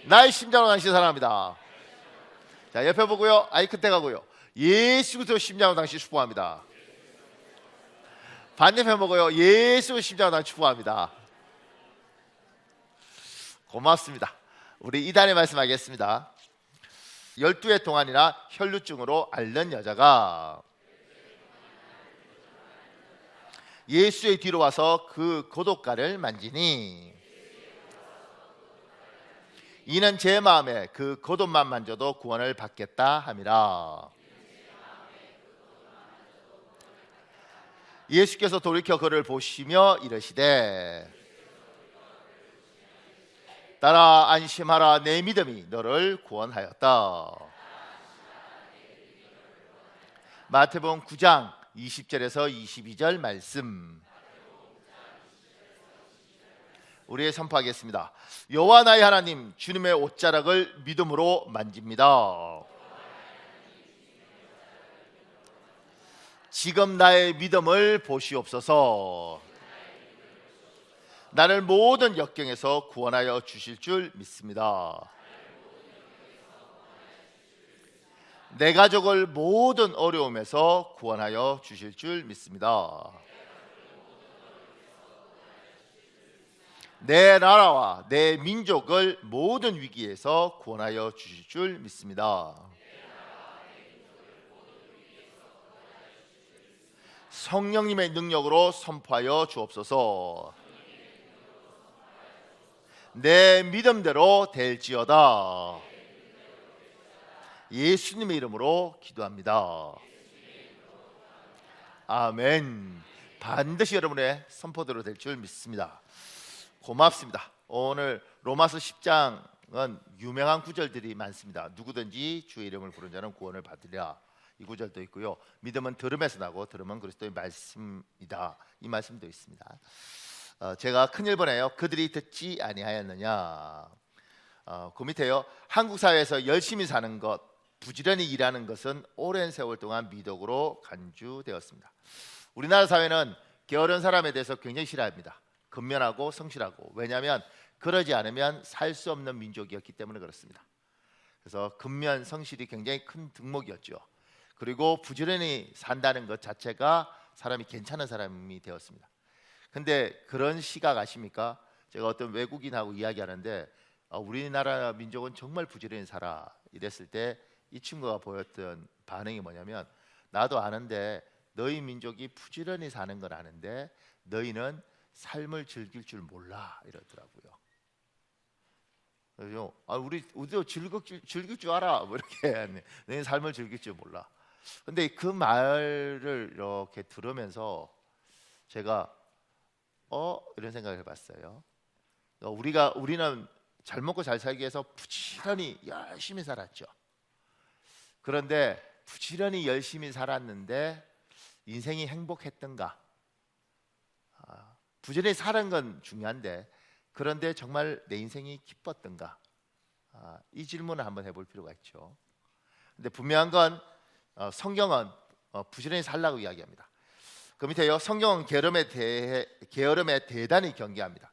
나의 심장으로 당신 사랑합니다. 자, 옆에 보고요. 아이 끝에 가고요. 예수 그리스도 심장으로 당신 축복합니다. 반대편 보고요. 예수 심장으로 당신 축복합니다. 고맙습니다. 우리 이단의 말씀하겠습니다. 12해 동안이나 혈루증으로 앓는 여자가 예수의 뒤로 와서 그 고독가를 만지니 이는 제 마음에 그 겉옷만 만져도 구원을 받겠다 함이라. 예수께서 돌이켜 그를 보시며 이르시되 따라 안심하라, 내 믿음이 너를 구원하였다. 마태복음 9장 20절에서 22절 말씀 우리의 선포하겠습니다. 여호와 나의 하나님 주님의 옷자락을 믿음으로 만집니다. 지금 나의 믿음을 보시옵소서. 나를 모든 역경에서 구원하여 주실 줄 믿습니다. 내 가족을 모든 어려움에서 구원하여 주실 줄 믿습니다. 내 나라와 내 민족을 모든 위기에서 구원하여 주실 줄 믿습니다. 성령님의 능력으로 선포하여 주옵소서. 내 믿음대로 될지어다. 예수님의 이름으로 기도합니다. 아멘. 반드시 여러분의 선포대로 될 줄 믿습니다. 고맙습니다. 오늘 로마서 10장은 유명한 구절들이 많습니다. 누구든지 주의 이름을 부른 자는 구원을 받으리라. 이 구절도 있고요. 믿음은 들음에서 나고 들음은 그리스도의 말씀이다. 이 말씀도 있습니다. 제가 큰일 보내요. 그들이 듣지 아니하였느냐. 그 밑에요. 한국 사회에서 열심히 사는 것, 부지런히 일하는 것은 오랜 세월 동안 미덕으로 간주되었습니다. 우리나라 사회는 게으른 사람에 대해서 굉장히 싫어합니다. 근면하고 성실하고. 왜냐하면 그러지 않으면 살 수 없는 민족이었기 때문에 그렇습니다. 그래서 근면 성실이 굉장히 큰 득목이었죠. 그리고 부지런히 산다는 것 자체가 사람이 괜찮은 사람이 되었습니다. 근데 그런 시각 아십니까? 제가 어떤 외국인하고 이야기하는데 우리나라 민족은 정말 부지런히 살아 이랬을 때 이 친구가 보였던 반응이 뭐냐면, 나도 아는데 너희 민족이 부지런히 사는 건 아는데 너희는 삶을 즐길 줄 몰라 이러더라고요. 그래서 우리도 즐길 줄 알아 뭐 이렇게 너희 삶을 즐길 줄 몰라. 근데 그 말을 이렇게 들으면서 제가 이런 생각을 해봤어요. 우리는 잘 먹고 잘 살기 위해서 부지런히 열심히 살았죠. 그런데 부지런히 열심히 살았는데 인생이 행복했던가? 부지런히 사는 건 중요한데 그런데 정말 내 인생이 기뻤던가? 이 질문을 한번 해볼 필요가 있죠. 근데 분명한 건 성경은 부지런히 살라고 이야기합니다. 그 밑에요. 성경은 게으름에 대단히 경계합니다.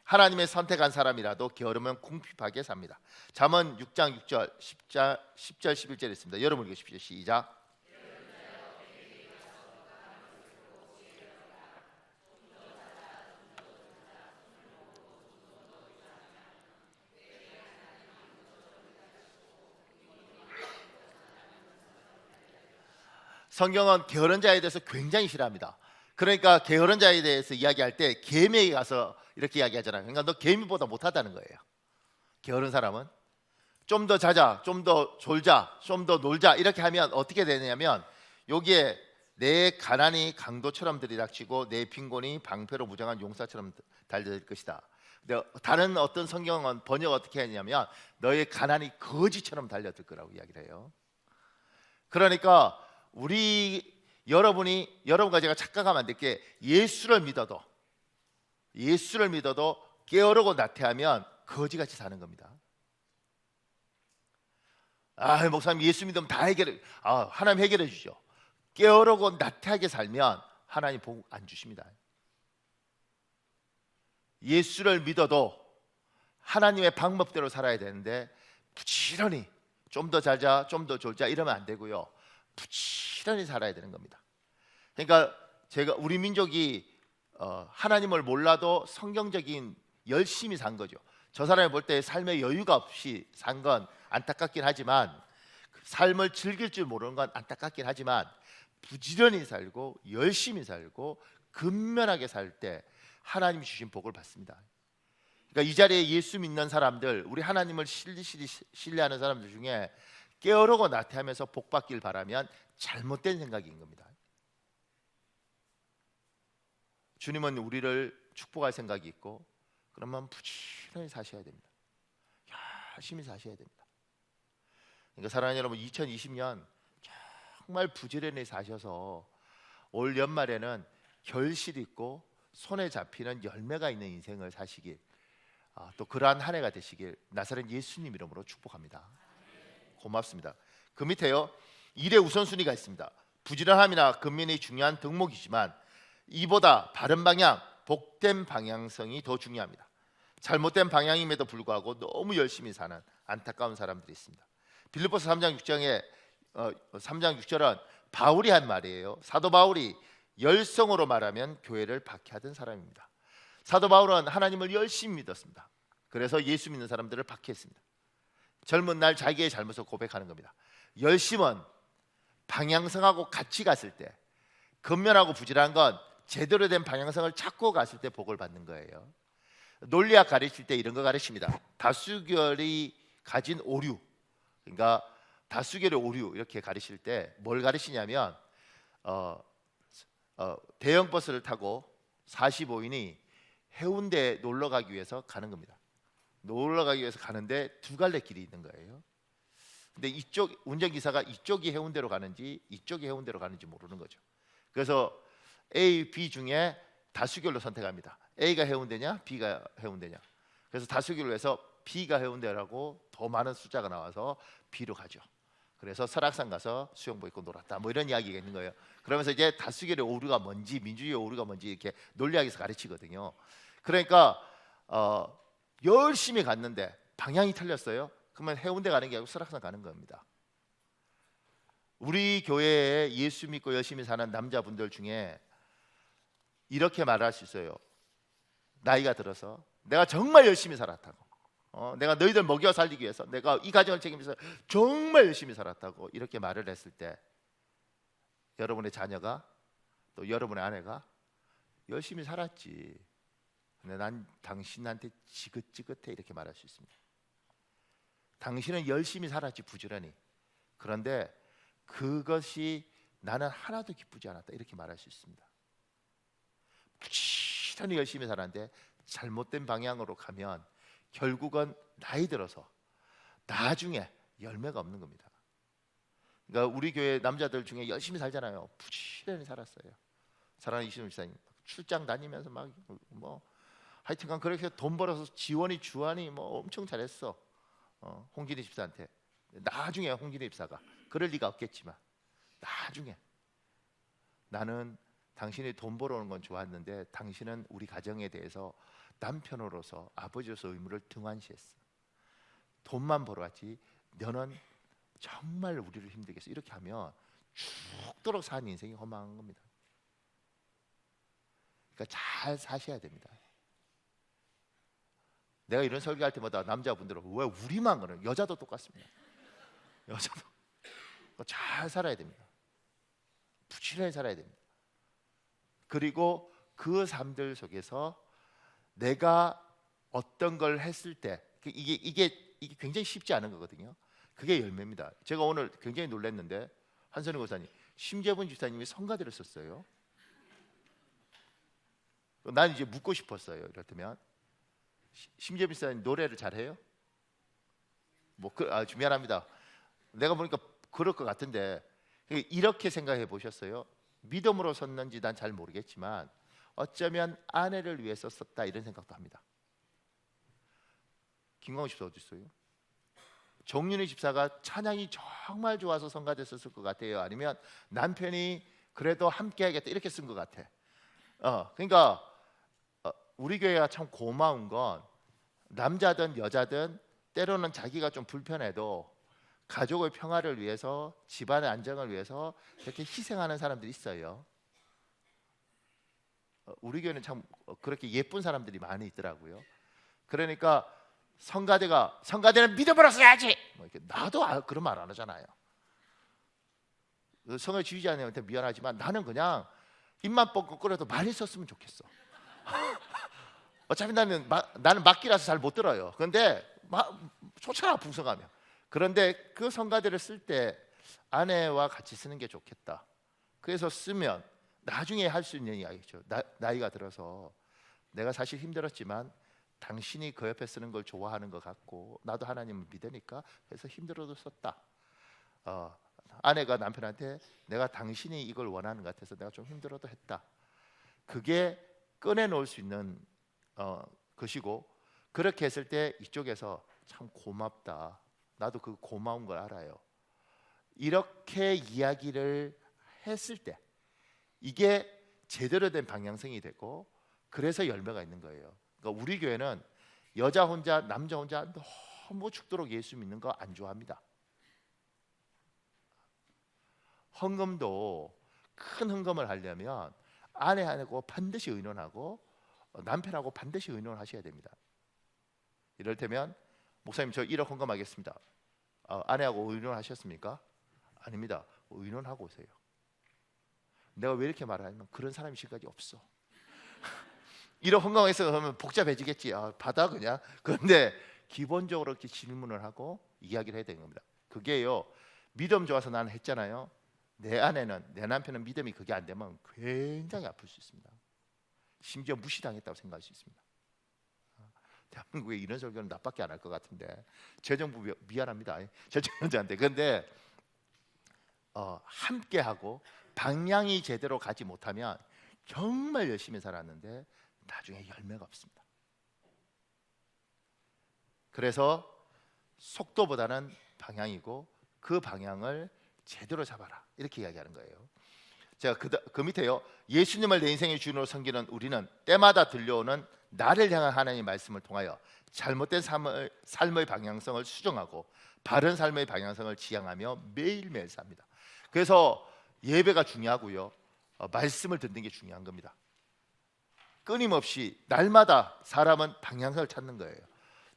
하나님의 선택한 사람이라도 게으르면 궁핍하게 삽니다. 잠언 6장 6절 10절 11절 있습니다. 여러분 읽으십시오. 시작. 성경은 게으른 자에 대해서 굉장히 싫어합니다. 그러니까 게으른 자에 대해서 이야기할 때 개미에게 가서 이렇게 이야기하잖아요. 그러니까 너 개미보다 못하다는 거예요. 게으른 사람은 좀 더 자자, 좀 더 졸자, 좀 더 놀자 이렇게 하면 어떻게 되냐면 여기에 내 가난이 강도처럼 들이닥치고 내 빈곤이 방패로 무장한 용사처럼 달려들 것이다. 근데 다른 어떤 성경은 번역 어떻게 했냐면 너의 가난이 거지처럼 달려들 거라고 이야기를 해요. 그러니까 여러분과 제가 착각하면 안 될 게 예수를 믿어도 게으르고 나태하면 거지같이 사는 겁니다. 목사님 예수 믿으면 다 하나님 해결해 주죠. 게으르고 나태하게 살면 하나님 복 안 주십니다. 예수를 믿어도 하나님의 방법대로 살아야 되는데 부지런히 좀 더 잘자, 좀 더 졸자 이러면 안 되고요. 부지런히 살아야 되는 겁니다. 그러니까 제가 우리 민족이 하나님을 몰라도 성경적인 열심히 산 거죠. 저 사람이 볼 때 삶에 여유가 없이 산 건 안타깝긴 하지만, 삶을 즐길 줄 모르는 건 안타깝긴 하지만, 부지런히 살고 열심히 살고 근면하게 살 때 하나님이 주신 복을 받습니다. 그러니까 이 자리에 예수 믿는 사람들, 우리 하나님을 실리실리 신뢰하는 사람들 중에 게으르고 나태하면서 복 받길 바라면 잘못된 생각인 겁니다. 주님은 우리를 축복할 생각이 있고, 그러면 부지런히 사셔야 됩니다. 열심히 사셔야 됩니다. 그러니까 사랑하는 여러분, 2020년 정말 부지런히 사셔서 올 연말에는 결실 있고 손에 잡히는 열매가 있는 인생을 사시길, 또 그러한 한 해가 되시길 나사렛 예수님 이름으로 축복합니다. 고맙습니다. 그 밑에요, 일의 우선순위가 있습니다. 부지런함이나 근면이 중요한 덕목이지만 이보다 바른 방향, 복된 방향성이 더 중요합니다. 잘못된 방향임에도 불구하고 너무 열심히 사는 안타까운 사람들이 있습니다. 빌립보서 3장 6절은 바울이 한 말이에요. 사도 바울이 열성으로 말하면 교회를 박해하던 사람입니다. 사도 바울은 하나님을 열심히 믿었습니다. 그래서 예수 믿는 사람들을 박해했습니다. 젊은 날 자기의 잘못을 고백하는 겁니다. 열심은 방향성하고 같이 갔을 때, 근면하고 부지런한 건 제대로 된 방향성을 찾고 갔을 때 복을 받는 거예요. 논리학 가르칠 때 이런 거 가르칩니다. 다수결이 가진 오류, 그러니까 다수결의 오류 이렇게 가르칠 때 뭘 가르치냐면 대형 버스를 타고 45인이 해운대에 놀러 가기 위해서 가는 겁니다. 놀러 가기 위해서 가는데 두 갈래 길이 있는 거예요. 근데 이쪽 운전기사가 이쪽이 해운대로 가는지 이쪽이 해운대로 가는지 모르는 거죠. 그래서 A, B 중에 다수결로 선택합니다. A가 해운대냐 B가 해운대냐. 그래서 다수결로 해서 B가 해운대라고 더 많은 숫자가 나와서 B로 가죠. 그래서 설악산 가서 수영복 입고 놀았다, 뭐 이런 이야기가 있는 거예요. 그러면서 이제 다수결의 오류가 뭔지, 민주주의의 오류가 뭔지 이렇게 논리학에서 가르치거든요. 그러니까 열심히 갔는데 방향이 틀렸어요. 그러면 해운대 가는 게 아니고 설악산 가는 겁니다. 우리 교회에 예수 믿고 열심히 사는 남자분들 중에 이렇게 말할 수 있어요. 나이가 들어서 내가 정말 열심히 살았다고, 내가 너희들 먹여 살리기 위해서 내가 이 가정을 책임져서 정말 열심히 살았다고 이렇게 말을 했을 때, 여러분의 자녀가 또 여러분의 아내가 열심히 살았지, 근데 난 당신한테 지긋지긋해 이렇게 말할 수 있습니다. 당신은 열심히 살았지, 부지런히. 그런데 그것이 나는 하나도 기쁘지 않았다 이렇게 말할 수 있습니다. 부지런히 열심히 살았는데 잘못된 방향으로 가면 결국은 나이 들어서 나중에 열매가 없는 겁니다. 그러니까 우리 교회 남자들 중에 열심히 살잖아요. 부지런히 살았어요. 사랑하는 이신우 집사님, 출장 다니면서 막 뭐 하여튼간 그렇게 돈 벌어서 지원이 주한이 뭐 엄청 잘했어. 홍진희 집사한테. 나중에 홍진희 집사가 그럴 리가 없겠지만, 나중에 나는 당신이 돈 벌어오는 건 좋았는데 당신은 우리 가정에 대해서 남편으로서, 아버지로서 의무를 등한시했어. 돈만 벌어왔지 너는 정말 우리를 힘들게 했어. 이렇게 하면 죽도록 사는 인생이 허망한 겁니다. 그러니까 잘 사셔야 됩니다. 내가 이런 설교할 때마다 남자분들은 왜 우리만 그러는, 여자도 똑같습니다. 여자도 잘 살아야 됩니다. 부지런히 살아야 됩니다. 그리고 그 삶들 속에서 내가 어떤 걸 했을 때 이게 굉장히 쉽지 않은 거거든요. 그게 열매입니다. 제가 오늘 굉장히 놀랐는데, 한선희 고사님, 심재분 집사님이 성가대를 썼어요. 난 이제 묻고 싶었어요. 이렇다면 심재분 집사님 노래를 잘해요? 미안합니다. 내가 보니까 그럴 것 같은데, 이렇게 생각해 보셨어요? 믿음으로 섰는지 난 잘 모르겠지만 어쩌면 아내를 위해서 썼다 이런 생각도 합니다. 김광호 집사 어디 있어요? 정윤희 집사가 찬양이 정말 좋아서 성가됐었을 것 같아요? 아니면 남편이 그래도 함께 하겠다 이렇게 쓴 것 같아? 그러니까 우리 교회가 참 고마운 건 남자든 여자든 때로는 자기가 좀 불편해도 가족의 평화를 위해서, 집안의 안정을 위해서 이렇게 희생하는 사람들이 있어요. 우리 교회는 참 그렇게 예쁜 사람들이 많이 있더라고요. 그러니까 성가대는 믿음으로 써야지. 뭐 이렇게 나도 그런 말 안 하잖아요. 성의 지휘자님한테 미안하지만 나는 그냥 입만 뻥뻥 끓여도 많이 썼으면 좋겠어. 어차피 나는 막기라서 잘 못 들어요. 그런데 좋잖아, 풍성하면. 그런데 그 성가대를 쓸 때 아내와 같이 쓰는 게 좋겠다. 그래서 쓰면 나중에 할 수 있는 이야기죠. 나이가 들어서 내가 사실 힘들었지만 당신이 그 옆에 쓰는 걸 좋아하는 것 같고 나도 하나님을 믿으니까 그래서 힘들어도 썼다. 아내가 남편한테 내가 당신이 이걸 원하는 것 같아서 내가 좀 힘들어도 했다. 그게 꺼내놓을 수 있는 것이고, 그렇게 했을 때 이쪽에서 참 고맙다, 나도 그 고마운 걸 알아요, 이렇게 이야기를 했을 때 이게 제대로 된 방향성이 되고, 그래서 열매가 있는 거예요. 그러니까 우리 교회는 여자 혼자 남자 혼자 너무 죽도록 예수 믿는 거 안 좋아합니다. 헌금도 큰 헌금을 하려면 아내하고 반드시 의논하고 남편하고 반드시 의논하셔야 됩니다. 이를테면 목사님 저 1억 헌금하겠습니다. 아내하고 의논하셨습니까? 아닙니다. 의논하고 오세요. 내가 왜 이렇게 말하냐면 그런 사람이 지금까지 없어. 1억 헌금해서 하면 복잡해지겠지. 받아 그냥. 그런데 기본적으로 이렇게 질문을 하고 이야기를 해야 되는 겁니다. 그게요, 믿음 좋아서 나는 했잖아요. 내 아내는, 내 남편은 믿음이 그게 안 되면 굉장히 아플 수 있습니다. 심지어 무시당했다고 생각할 수 있습니다. 대한민국에 이런 설교는 나밖에 안 할 것 같은데 제 정부 미안합니다. 절정자한테. 그런데 함께하고 방향이 제대로 가지 못하면 정말 열심히 살았는데 나중에 열매가 없습니다. 그래서 속도보다는 방향이고 그 방향을 제대로 잡아라, 이렇게 이야기하는 거예요. 제가 그 밑에요, 예수님을 내 인생의 주인으로 섬기는 우리는 때마다 들려오는 나를 향한 하나님의 말씀을 통하여 잘못된 삶의 방향성을 수정하고 바른 삶의 방향성을 지향하며 매일매일 삽니다. 그래서 예배가 중요하고요, 말씀을 듣는 게 중요한 겁니다. 끊임없이 날마다 사람은 방향성을 찾는 거예요.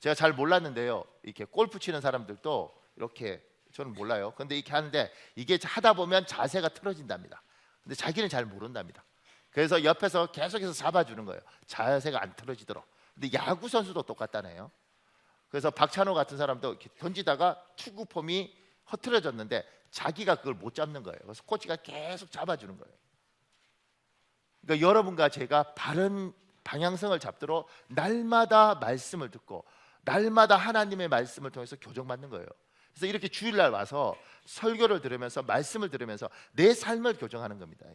제가 잘 몰랐는데요, 이렇게 골프 치는 사람들도 이렇게, 저는 몰라요. 근데 이렇게 하는데 이게 하다 보면 자세가 틀어진답니다. 근데 자기는 잘 모른답니다. 그래서 옆에서 계속해서 잡아주는 거예요, 자세가 안 틀어지도록. 근데 야구 선수도 똑같다네요. 그래서 박찬호 같은 사람도 이렇게 던지다가 투구 폼이 흐트러졌는데 자기가 그걸 못 잡는 거예요. 그래서 코치가 계속 잡아주는 거예요. 그러니까 여러분과 제가 바른 방향성을 잡도록 날마다 말씀을 듣고 날마다 하나님의 말씀을 통해서 교정받는 거예요. 그래서 이렇게 주일날 와서 설교를 들으면서 말씀을 들으면서 내 삶을 교정하는 겁니다.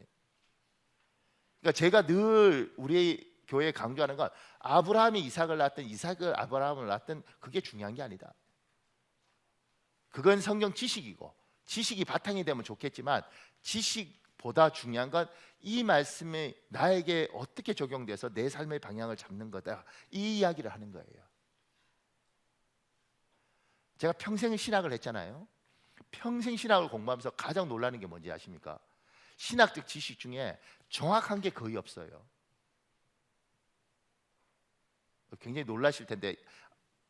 그러니까 제가 늘 우리 교회에 강조하는 건 아브라함이 이삭을 낳았든 이삭을 아브라함을 낳았든 그게 중요한 게 아니다. 그건 성경 지식이고 지식이 바탕이 되면 좋겠지만 지식보다 중요한 건 이 말씀이 나에게 어떻게 적용돼서 내 삶의 방향을 잡는 거다, 이 이야기를 하는 거예요. 제가 평생 신학을 했잖아요. 평생 신학을 공부하면서 가장 놀라는 게 뭔지 아십니까? 신학적 지식 중에 정확한 게 거의 없어요. 굉장히 놀라실 텐데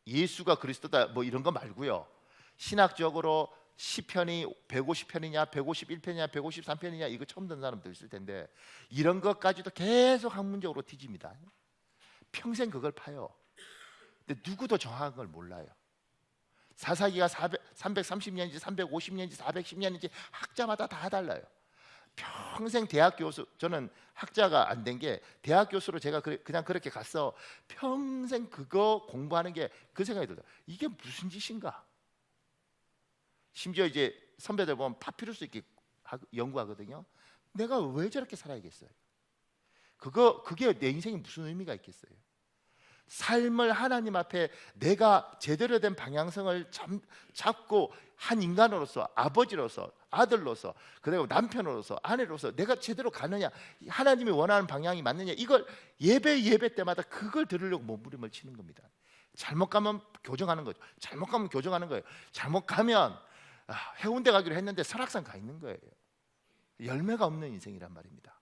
예수가 그리스도다 뭐 이런 거 말고요, 신학적으로 시편이 150편이냐 151편이냐 153편이냐 이거 처음 듣는 사람도 있을 텐데 이런 것까지도 계속 학문적으로 뒤집니다. 평생 그걸 파요. 근데 누구도 정확한 걸 몰라요. 사사기가 330년인지 350년인지 410년인지 학자마다 다 달라요. 평생 대학 교수, 저는 학자가 안 된 게 대학 교수로 제가 그냥 그렇게 갔어. 평생 그거 공부하는 게 그 생각이 들어요. 이게 무슨 짓인가? 심지어 이제 선배들 보면 파피루스 이렇게 연구하거든요. 내가 왜 저렇게 살아야겠어요? 그게 내 인생에 무슨 의미가 있겠어요? 삶을 하나님 앞에 내가 제대로 된 방향성을 잡고 한 인간으로서, 아버지로서, 아들로서, 그리고 남편으로서, 아내로서 내가 제대로 가느냐, 하나님이 원하는 방향이 맞느냐, 이걸 예배 때마다 그걸 들으려고 몸부림을 치는 겁니다. 잘못 가면 교정하는 거죠. 잘못 가면 교정하는 거예요. 잘못 가면 해운대 가기로 했는데 설악산 가 있는 거예요. 열매가 없는 인생이란 말입니다.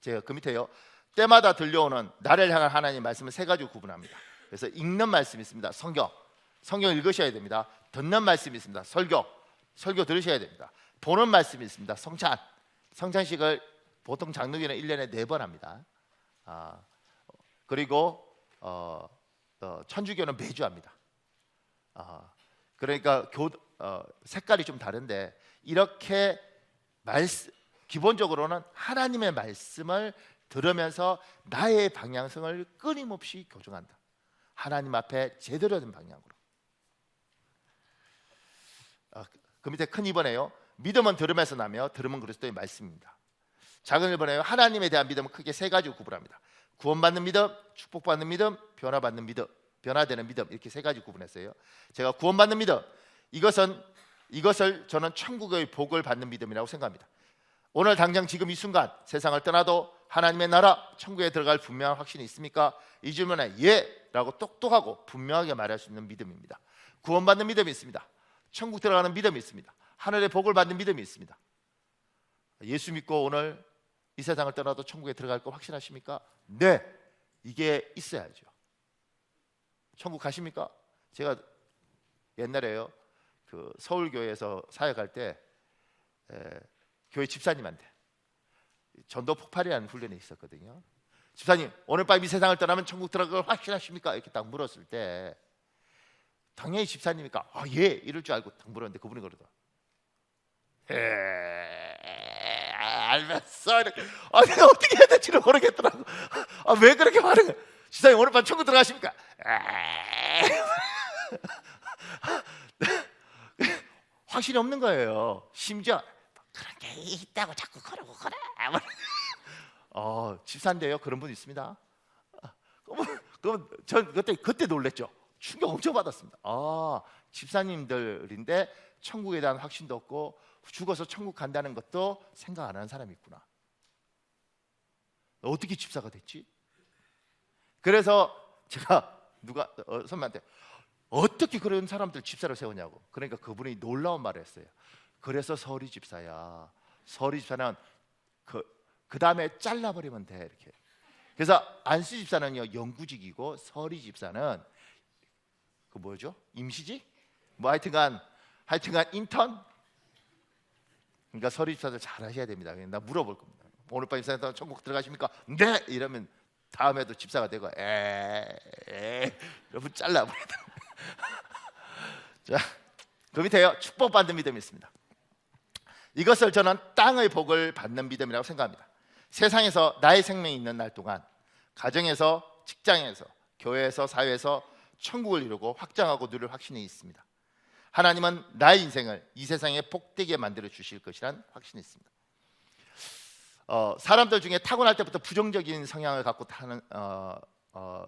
제가 그 밑에요, 때마다 들려오는 나를 향한 하나님의 말씀을 세 가지로 구분합니다. 그래서 읽는 말씀이 있습니다. 성경 읽으셔야 됩니다. 듣는 말씀이 있습니다. 설교 들으셔야 됩니다. 보는 말씀이 있습니다. 성찬식을 보통 장로교는 1년에 4번 합니다. 그리고 천주교는 매주 합니다. 그러니까 색깔이 좀 다른데 이렇게 기본적으로는 하나님의 말씀을 들으면서 나의 방향성을 끊임없이 교정한다. 하나님 앞에 제대로 된 방향으로. 그 밑에 큰 2번에요. 믿음은 들음에서 나며 들음은 그리스도의 말씀입니다. 작은 1번에요. 하나님에 대한 믿음은 크게 세 가지로 구분합니다. 구원받는 믿음, 축복받는 믿음, 변화받는 믿음, 변화되는 믿음, 이렇게 세 가지 구분했어요. 제가 구원받는 믿음, 이것을 저는 천국의 복을 받는 믿음이라고 생각합니다. 오늘 당장 지금 이 순간 세상을 떠나도 하나님의 나라 천국에 들어갈 분명한 확신이 있습니까? 이 질문에 예 라고 똑똑하고 분명하게 말할 수 있는 믿음입니다. 구원받는 믿음이 있습니다. 천국 들어가는 믿음이 있습니다. 하늘의 복을 받는 믿음이 있습니다. 예수 믿고 오늘 이 세상을 떠나도 천국에 들어갈 거 확신하십니까? 네, 이게 있어야죠. 천국 가십니까? 제가 옛날에요, 그 서울교회에서 사역할 때 교회 집사님한테 전도 폭발이라는 훈련이 있었거든요. 집사님, 오늘 밤 이 세상을 떠나면 천국 들어갈 걸 확신하십니까? 이렇게 딱 물었을 때 당연히 집사님이니까 예 이럴 줄 알고 딱 물었는데 그분이 그러더라. 알겠어. 내가 어떻게 해야 될지를 모르겠더라고. 왜 그렇게 말해? 집사님, 오늘 밤 천국 들어가십니까? 확신이 없는 거예요. 심지어 그런 게 있다고 자꾸 그러고 그래. 집사인데요, 그런 분 있습니다. 그럼 전 그때 놀랬죠. 충격 엄청 받았습니다. 집사님들인데 천국에 대한 확신도 없고 죽어서 천국 간다는 것도 생각 안 하는 사람이 있구나. 어떻게 집사가 됐지? 그래서 제가 선배한테 어떻게 그런 사람들 집사를 세우냐고. 그러니까 그분이 놀라운 말을 했어요. 그래서 서리 집사야. 서리 집사는 그 다음에 잘라버리면 돼 이렇게. 그래서 안수 집사는요 영구직이고 서리 집사는 그 뭐죠? 임시직? 뭐 하여튼간 인턴? 그러니까 서리 집사들 잘 하셔야 됩니다. 나 물어볼 겁니다. 오늘 밤 입사해서 천국 들어가십니까? 네! 이러면 다음에도 집사가 되고 여러분 잘라버리다. 자, 그 밑에요, 축복받는 믿음이 있습니다. 이것을 저는 땅의 복을 받는 믿음이라고 생각합니다. 세상에서 나의 생명이 있는 날 동안 가정에서, 직장에서, 교회에서, 사회에서 천국을 이루고 확장하고 누릴 확신이 있습니다. 하나님은 나의 인생을 이 세상에 복되게 만들어 주실 것이란 확신이 있습니다. 사람들 중에 타고날 때부터 부정적인 성향을 갖고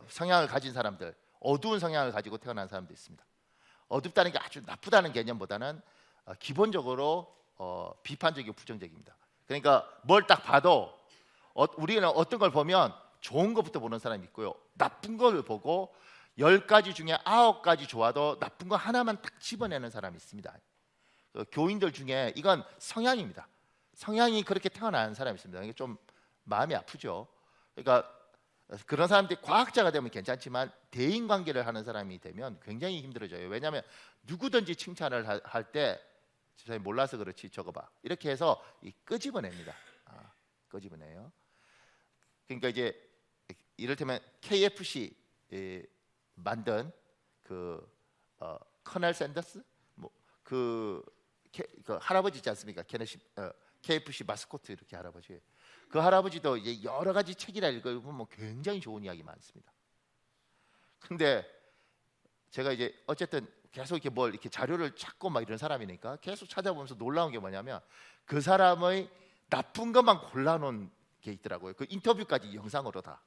성향을 가진 사람들, 어두운 성향을 가지고 태어난 사람도 있습니다. 어둡다는 게 아주 나쁘다는 개념보다는 기본적으로 비판적이고 부정적입니다. 그러니까 뭘 딱 봐도 우리는 어떤 걸 보면 좋은 것부터 보는 사람이 있고요, 나쁜 걸 보고 10가지 중에 9가지 좋아도 나쁜 거 하나만 딱 집어내는 사람이 있습니다. 교인들 중에 이건 성향입니다. 성향이 그렇게 태어난 사람이 있습니다. 이게 좀 마음이 아프죠. 그러니까 그런 사람들이 과학자가 되면 괜찮지만 대인관계를 하는 사람이 되면 굉장히 힘들어져요. 왜냐하면 누구든지 칭찬을 할 때 집사님 몰라서 그렇지 저거 봐 이렇게 해서 끄집어냅니다. 끄집어내요. 그러니까 이제 이를테면 KFC 만든 커넬 샌더스 그 할아버지 있지 않습니까? KFC 마스코트 이렇게 할아버지. 그 할아버지도 이제 여러 가지 책이라 읽어보면 굉장히 좋은 이야기 많습니다. 근데 제가 이제 어쨌든 계속 이렇게 뭘 이렇게 자료를 찾고 막 이런 사람이니까 계속 찾아보면서 놀라운 게 뭐냐면 그 사람의 나쁜 것만 골라놓은 게 있더라고요. 그 인터뷰까지 영상으로 다.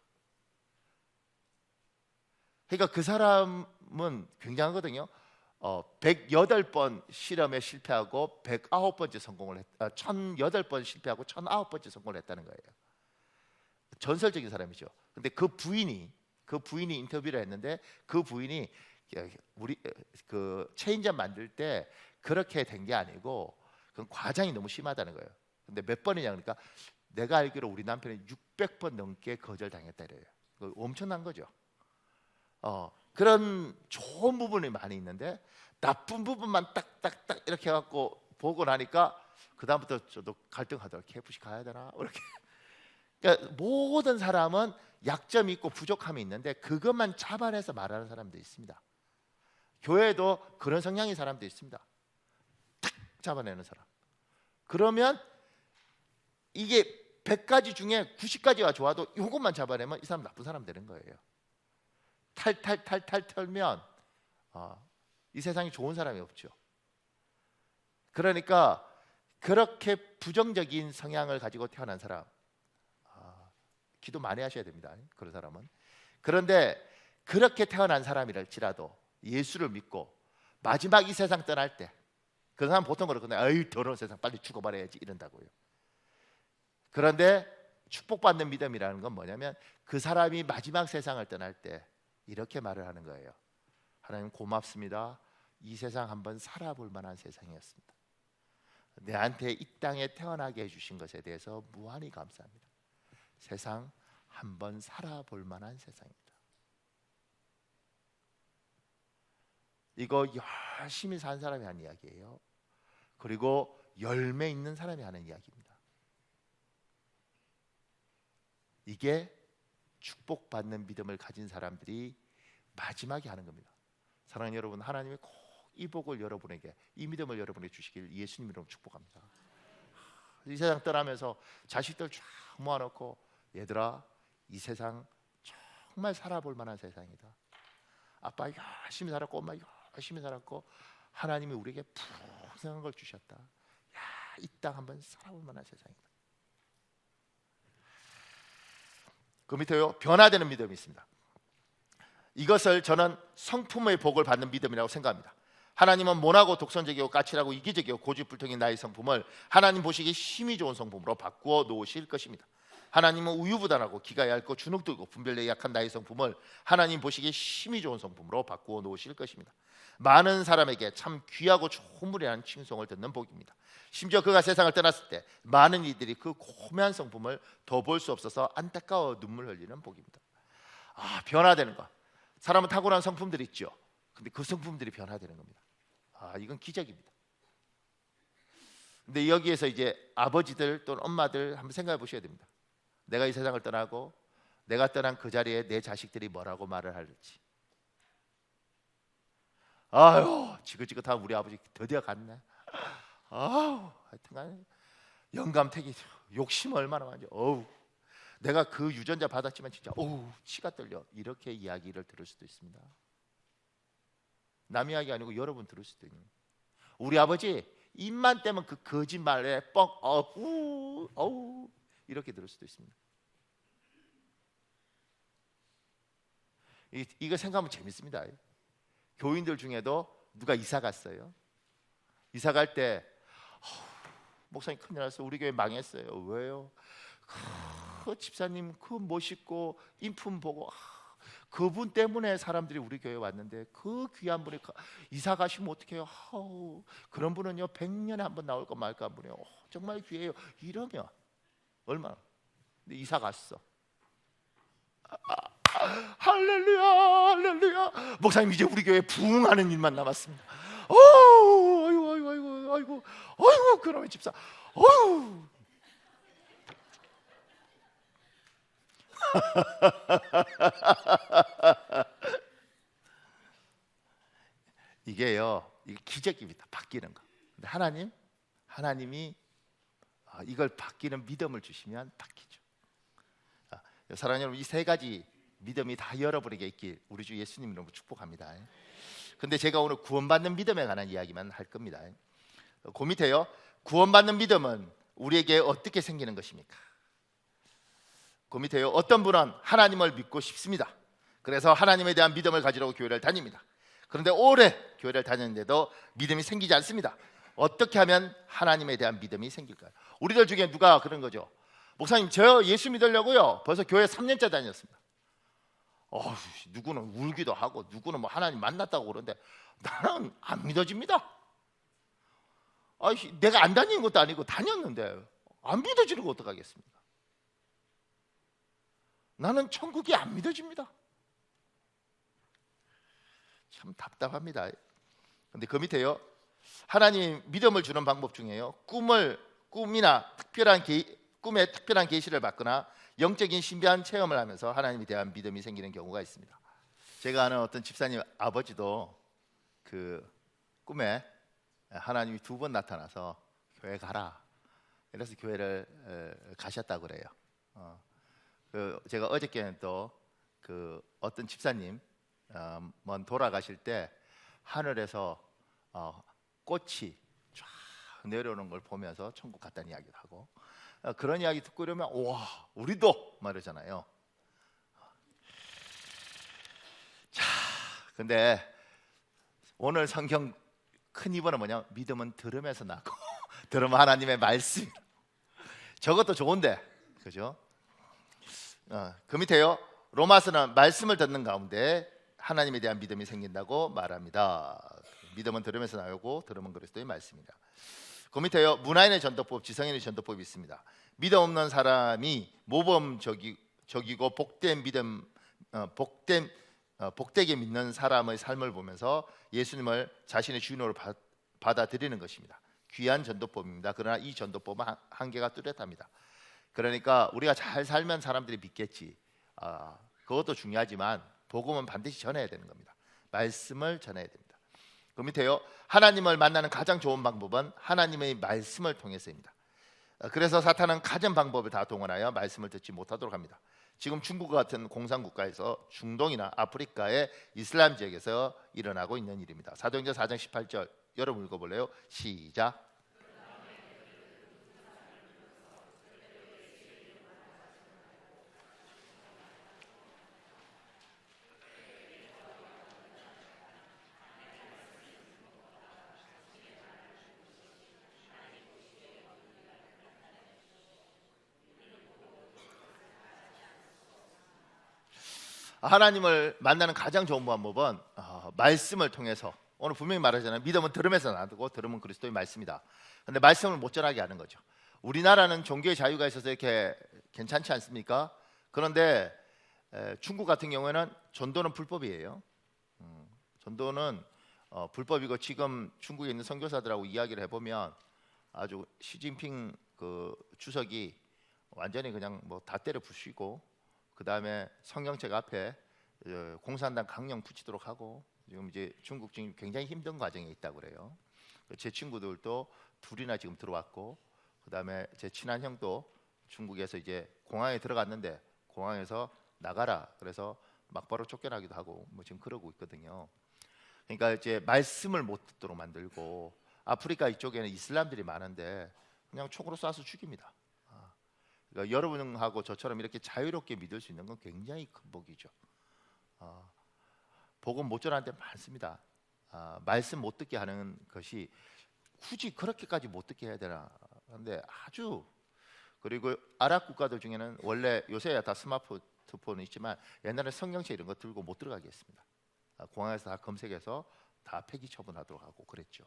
그러니까 그 사람은 굉장하거든요. 108번 실험에 실패하고 109번째 성공을 1008번 실패하고 1009번째 성공을 했다는 거예요. 전설적인 사람이죠. 근데 그 그 부인이 인터뷰를 했는데 그 부인이 우리 그 체인점 만들 때 그렇게 된 게 아니고 그건 과장이 너무 심하다는 거예요. 근데 몇 번이냐 그러니까 내가 알기로 우리 남편이 600번 넘게 거절당했다 이래요. 엄청난 거죠. 그런 좋은 부분이 많이 있는데 나쁜 부분만 딱딱딱 이렇게 해갖고 보고 나니까 그 다음부터 저도 갈등하더라고요. KFC 가야 되나? 이렇게. 그러니까 모든 사람은 약점이 있고 부족함이 있는데 그것만 잡아내서 말하는 사람도 있습니다. 교회에도 그런 성향의 사람도 있습니다. 탁 잡아내는 사람. 그러면 이게 100가지 중에 90가지가 좋아도 이것만 잡아내면 이 사람 나쁜 사람 되는 거예요. 탈탈탈탈 털면 이 세상에 좋은 사람이 없죠. 그러니까 그렇게 부정적인 성향을 가지고 태어난 사람 기도 많이 하셔야 됩니다. 그런 사람은. 그런데 그렇게 태어난 사람이랄지라도 예수를 믿고 마지막 이 세상 떠날 때 그 사람 보통 그렇거든요. 아유 더러운 세상 빨리 죽어버려야지 이런다고요. 그런데 축복받는 믿음이라는 건 뭐냐면 그 사람이 마지막 세상을 떠날 때 이렇게 말을 하는 거예요. 하나님 고맙습니다. 이 세상 한번 살아볼 만한 세상이었습니다. 내한테 이 땅에 태어나게 해주신 것에 대해서 무한히 감사합니다. 세상 한번 살아볼 만한 세상입니다. 이거 열심히 산 사람이 하는 이야기예요. 그리고 열매 있는 사람이 하는 이야기입니다. 이게 축복받는 믿음을 가진 사람들이 마지막에 하는 겁니다. 사랑하는 여러분, 하나님이 꼭 이 복을 여러분에게, 이 믿음을 여러분에게 주시길 예수님 이름으로 축복합니다. 이 세상 떠나면서 자식들 쫙 모아놓고 얘들아 이 세상 정말 살아볼 만한 세상이다. 아빠 열심히 살았고 엄마 열심히 살았고 하나님이 우리에게 풍성한 걸 주셨다. 이 땅 한번 살아볼 만한 세상이다. 그 밑에요 변화되는 믿음이 있습니다. 이것을 저는 성품의 복을 받는 믿음이라고 생각합니다. 하나님은 모나고 독선적이고 까칠하고 이기적이고 고집불통인 나의 성품을 하나님 보시기에 힘이 좋은 성품으로 바꾸어 놓으실 것입니다. 하나님은 우유부단하고 기가 얇고 주눅 들고 분별력이 약한 나의 성품을 하나님 보시기에 힘이 좋은 성품으로 바꾸어 놓으실 것입니다. 많은 사람에게 참 귀하고 좋은 물이라는 칭송을 듣는 복입니다. 심지어 그가 세상을 떠났을 때 많은 이들이 그 고매한 성품을 더 볼 수 없어서 안타까워 눈물 흘리는 복입니다. 변화되는 것. 사람은 탁월한 성품들이 있죠. 근데 그 성품들이 변화되는 겁니다. 이건 기적입니다. 근데 여기에서 이제 아버지들 또는 엄마들 한번 생각해 보셔야 됩니다. 내가 이 세상을 떠나고 내가 떠난 그 자리에 내 자식들이 뭐라고 말을 할지. 아유 지긋지긋한 우리 아버지 드디어 갔네. 하여튼간 영감택이 욕심 얼마나 많지. 내가 그 유전자 받았지만 진짜 치가 떨려. 이렇게 이야기를 들을 수도 있습니다. 남 이야기 아니고 여러분 들을 수도 있는. 우리 아버지 입만 떼면 그 거짓말에 이렇게 들을 수도 있습니다. 이거 생각하면 재밌습니다. 교인들 중에도 누가 이사 갔어요. 이사 갈 때 목사님 큰일 났어요. 우리 교회 망했어요. 왜요? 그 집사님 그 멋있고 인품 보고 그분 때문에 사람들이 우리 교회에 왔는데 그 귀한 분이 이사 가시면 어떡해요? 그런 분은요 100년에 한 번 나올까 말까 한 분이요. 정말 귀해요. 이러면 얼마나. 근데 이사 갔어. 할렐루야 할렐루야. 목사님 이제 우리 교회에 부흥하는 일만 남았습니다. 아이고 그러면 집사 이게요 이게 기적입니다. 바뀌는 거. 근데 하나님이 이걸 바뀌는 믿음을 주시면 바뀌죠. 사랑하는 여러분, 이 세 가지 믿음이 다 여러분에게 있길 우리 주 예수님 이름으로 축복합니다. 근데 제가 오늘 구원받는 믿음에 관한 이야기만 할 겁니다. 그 밑에요 구원받는 믿음은 우리에게 어떻게 생기는 것입니까? 그 밑에요 어떤 분은 하나님을 믿고 싶습니다. 그래서 하나님에 대한 믿음을 가지려고 교회를 다닙니다. 그런데 오래 교회를 다녔는데도 믿음이 생기지 않습니다. 어떻게 하면 하나님에 대한 믿음이 생길까요? 우리들 중에 누가 그런 거죠. 목사님 저 예수 믿으려고요 벌써 교회 3년째 다녔습니다. 누구는 울기도 하고 누구는 뭐 하나님 만났다고 그러는데 나는 안 믿어집니다. 내가 안 다니는 것도 아니고 다녔는데 안 믿어지는 거 어떡하겠습니까? 나는 천국이 안 믿어집니다. 참 답답합니다. 근데 그 밑에요, 하나님 믿음을 주는 방법 중에요, 꿈이나 꿈에 특별한 계시를 받거나 영적인 신비한 체험을 하면서 하나님에 대한 믿음이 생기는 경우가 있습니다. 제가 아는 어떤 집사님 아버지도 그 꿈에 하나님이 2번 나타나서 교회 가라, 그래서 교회를 가셨다고 그래요. 제가 어저께는 또 그 어떤 집사님 먼 돌아가실 때 하늘에서 꽃이 쫙 내려오는 걸 보면서 천국 갔다는 이야기를 하고, 그런 이야기 듣고 이러면 와 우리도 말하잖아요. 자, 근데 오늘 성경 큰 이번은 뭐냐, 믿음은 들음에서 나고 들으면 하나님의 말씀. 저것도 좋은데, 그죠? 그 밑에요, 로마서는 말씀을 듣는 가운데 하나님에 대한 믿음이 생긴다고 말합니다. 믿음은 들으면서 나오고 들으면 그리스도의 말씀이다. 그 밑에요, 문화인의 전도법, 지성인의 전도법이 있습니다. 믿음 없는 사람이 모범적이고 복되게 믿는 사람의 삶을 보면서 예수님을 자신의 주인으로 받아들이는 것입니다. 귀한 전도법입니다. 그러나 이 전도법은 한계가 뚜렷합니다. 그러니까 우리가 잘 살면 사람들이 믿겠지, 그것도 중요하지만 복음은 반드시 전해야 되는 겁니다. 말씀을 전해야 됩니다. 그 밑에요, 하나님을 만나는 가장 좋은 방법은 하나님의 말씀을 통해서입니다. 그래서 사탄은 가진 방법을 다 동원하여 말씀을 듣지 못하도록 합니다. 지금 중국 같은 공산국가에서 중동이나 아프리카의 이슬람 지역에서 일어나고 있는 일입니다. 사도행전 4장 18절 여러분 읽어볼래요? 시작. 하나님을 만나는 가장 좋은 방법은 말씀을 통해서, 오늘 분명히 말하잖아요. 믿음은 들음에서 나고 들음은 그리스도의 말씀이다. 그런데 말씀을 못 전하게 하는 거죠. 우리나라는 종교의 자유가 있어서 이렇게 괜찮지 않습니까? 그런데 중국 같은 경우에는 전도는 불법이에요. 전도는 불법이고, 지금 중국에 있는 선교사들하고 이야기를 해보면 아주 시진핑 그 주석이 완전히 그냥 뭐 다 때려 부수고, 그 다음에 성경책 앞에 공산당 강령 붙이도록 하고, 지금 이제 중국 지금 굉장히 힘든 과정에 있다고 그래요. 제 친구들도 둘이나 지금 들어왔고, 그 다음에 제 친한 형도 중국에서 이제 공항에 들어갔는데 공항에서 나가라 그래서 막바로 쫓겨나기도 하고 뭐 지금 그러고 있거든요. 그러니까 이제 말씀을 못 듣도록 만들고, 아프리카 이쪽에는 이슬람들이 많은데 그냥 총으로 쏴서 죽입니다. 그러니까 여러분하고 저처럼 이렇게 자유롭게 믿을 수 있는 건 굉장히 큰 복이죠. 복음 못 전하는 데 많습니다. 말씀 못 듣게 하는 것이 굳이 그렇게까지 못 듣게 해야 되나. 그런데 아주, 그리고 아랍 국가들 중에는 원래 요새야 다 스마트폰은 있지만 옛날에 성경책 이런 거 들고 못 들어가게 했습니다. 공항에서 다 검색해서 다 폐기 처분하도록 하고 그랬죠.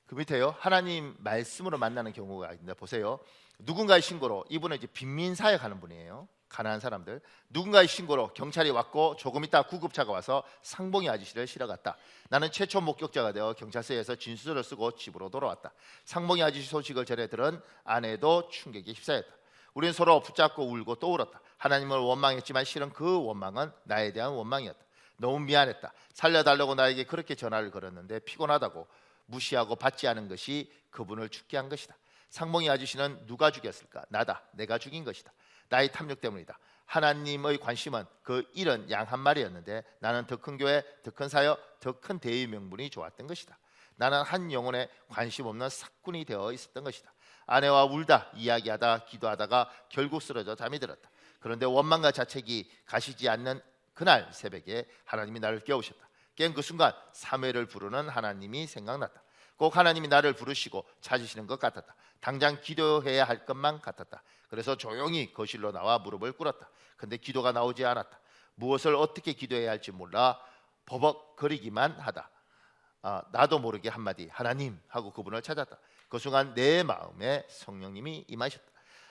그 밑에요, 하나님 말씀으로 만나는 경우가 있는데 보세요. 누군가의 신고로, 이분은 이제 빈민 사역하는 분이에요. 가난한 사람들. 누군가의 신고로 경찰이 왔고 조금 있다 구급차가 와서 상봉이 아저씨를 실어갔다. 나는 최초 목격자가 되어 경찰서에서 진술을 쓰고 집으로 돌아왔다. 상봉이 아저씨 소식을 전해 들은 아내도 충격에 휩싸였다. 우리는 서로 붙잡고 울고 또 울었다. 하나님을 원망했지만 실은 그 원망은 나에 대한 원망이었다. 너무 미안했다. 살려달라고 나에게 그렇게 전화를 걸었는데 피곤하다고 무시하고 받지 않은 것이 그분을 죽게 한 것이다. 상봉이 아저씨는 누가 죽였을까? 나다. 내가 죽인 것이다. 나의 탐욕 때문이다. 하나님의 관심은 그 일은 양 한 마리였는데 나는 더 큰 교회, 더 큰 사역, 더 큰 대의 명분이 좋았던 것이다. 나는 한 영혼에 관심 없는 삭군이 되어 있었던 것이다. 아내와 울다 이야기하다 기도하다가 결국 쓰러져 잠이 들었다. 그런데 원망과 자책이 가시지 않는 그날 새벽에 하나님이 나를 깨우셨다. 깬 그 순간 사무엘을 부르는 하나님이 생각났다. 꼭 하나님이 나를 부르시고 찾으시는 것 같았다. 당장 기도해야 할 것만 같았다. 그래서 조용히 거실로 나와 무릎을 꿇었다. 근데 기도가 나오지 않았다. 무엇을 어떻게 기도해야 할지 몰라 버벅거리기만 하다. 나도 모르게 한마디 하나님 하고 그분을 찾았다. 그 순간 내 마음에 성령님이 임하셨다.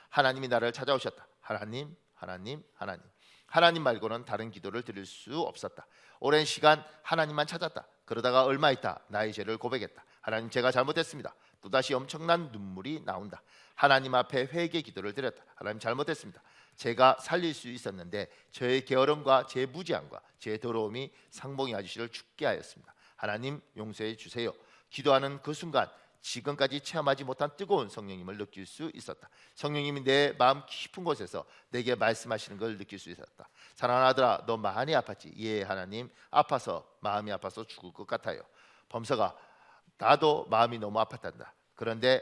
하나님이 나를 찾아오셨다. 하나님, 하나님, 하나님. 하나님 말고는 다른 기도를 드릴 수 없었다. 오랜 시간 하나님만 찾았다. 그러다가 얼마 있다 나의 죄를 고백했다. 하나님, 제가 잘못했습니다. 또다시 엄청난 눈물이 나온다. 하나님 앞에 회개 기도를 드렸다. 하나님, 잘못했습니다. 제가 살릴 수 있었는데 저의 게으름과 제 무지함과 제 더러움이 상봉이 아저씨를 죽게 하였습니다. 하나님, 용서해 주세요. 기도하는 그 순간 지금까지 체험하지 못한 뜨거운 성령님을 느낄 수 있었다. 성령님이 내 마음 깊은 곳에서 내게 말씀하시는 걸 느낄 수 있었다. 사랑하는 아들아, 너 많이 아팠지? 예, 하나님. 마음이 아파서 죽을 것 같아요. 범서가, 나도 마음이 너무 아팠단다. 그런데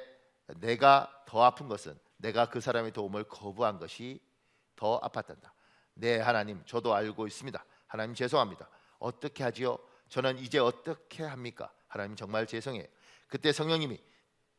내가 더 아픈 것은 내가 그 사람의 도움을 거부한 것이 더 아팠단다. 네, 하나님, 저도 알고 있습니다. 하나님, 죄송합니다. 어떻게 하지요? 저는 이제 어떻게 합니까? 하나님, 정말 죄송해요. 그때 성령님이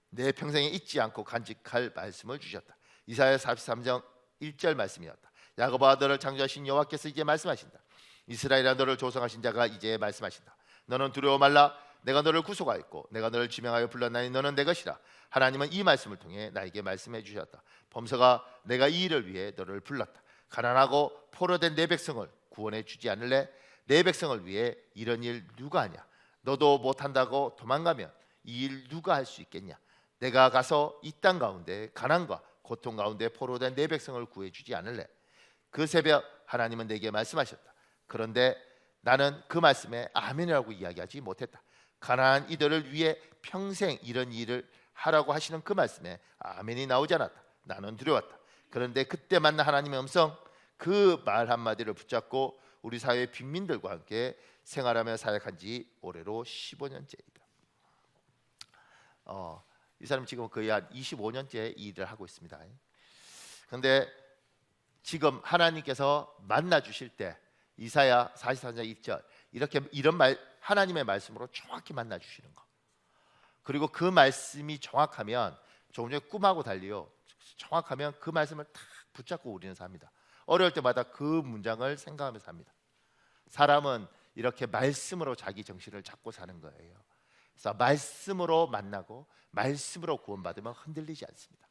내 평생에 잊지 않고 간직할 말씀을 주셨다. 이사야 43장 1절 말씀이었다. 야곱아, 너를 창조하신 여호와께서 이제 말씀하신다. 이스라엘아, 너를 조성하신 자가 이제 말씀하신다. 너는 두려워 말라. 내가 너를 구속하였고 내가 너를 지명하여 불렀나니 너는 내 것이라. 하나님은 이 말씀을 통해 나에게 말씀해 주셨다. 범서가, 내가 이 일을 위해 너를 불렀다. 가난하고 포로된 내 백성을 구원해 주지 않을래? 내 백성을 위해 이런 일 누가 하냐? 너도 못한다고 도망가면 이 일 누가 할 수 있겠냐? 내가 가서 이 땅 가운데 가난과 고통 가운데 포로된 내 백성을 구해주지 않을래? 그 새벽 하나님은 내게 말씀하셨다. 그런데 나는 그 말씀에 아멘이라고 이야기하지 못했다. 가난한 이들을 위해 평생 이런 일을 하라고 하시는 그 말씀에 아멘이 나오지 않았다. 나는 두려웠다. 그런데 그때 만난 하나님의 음성, 그 말 한마디를 붙잡고 우리 사회의 빈민들과 함께 생활하며 사역한 지 올해로 15년째이다. 이 사람 지금 거의 한 25년째 이 일을 하고 있습니다. 그런데 지금 하나님께서 만나 주실 때 이사야 44장 1절 이런 말, 하나님의 말씀으로 정확히 만나 주시는 거. 그리고 그 말씀이 정확하면 조금 전에 꿈하고 달리요. 정확하면 그 말씀을 탁 붙잡고 우리는 삽니다. 어려울 때마다 그 문장을 생각하면서 삽니다. 사람은 이렇게 말씀으로 자기 정신을 잡고 사는 거예요. 그래서 말씀으로 만나고 말씀으로 구원받으면 흔들리지 않습니다.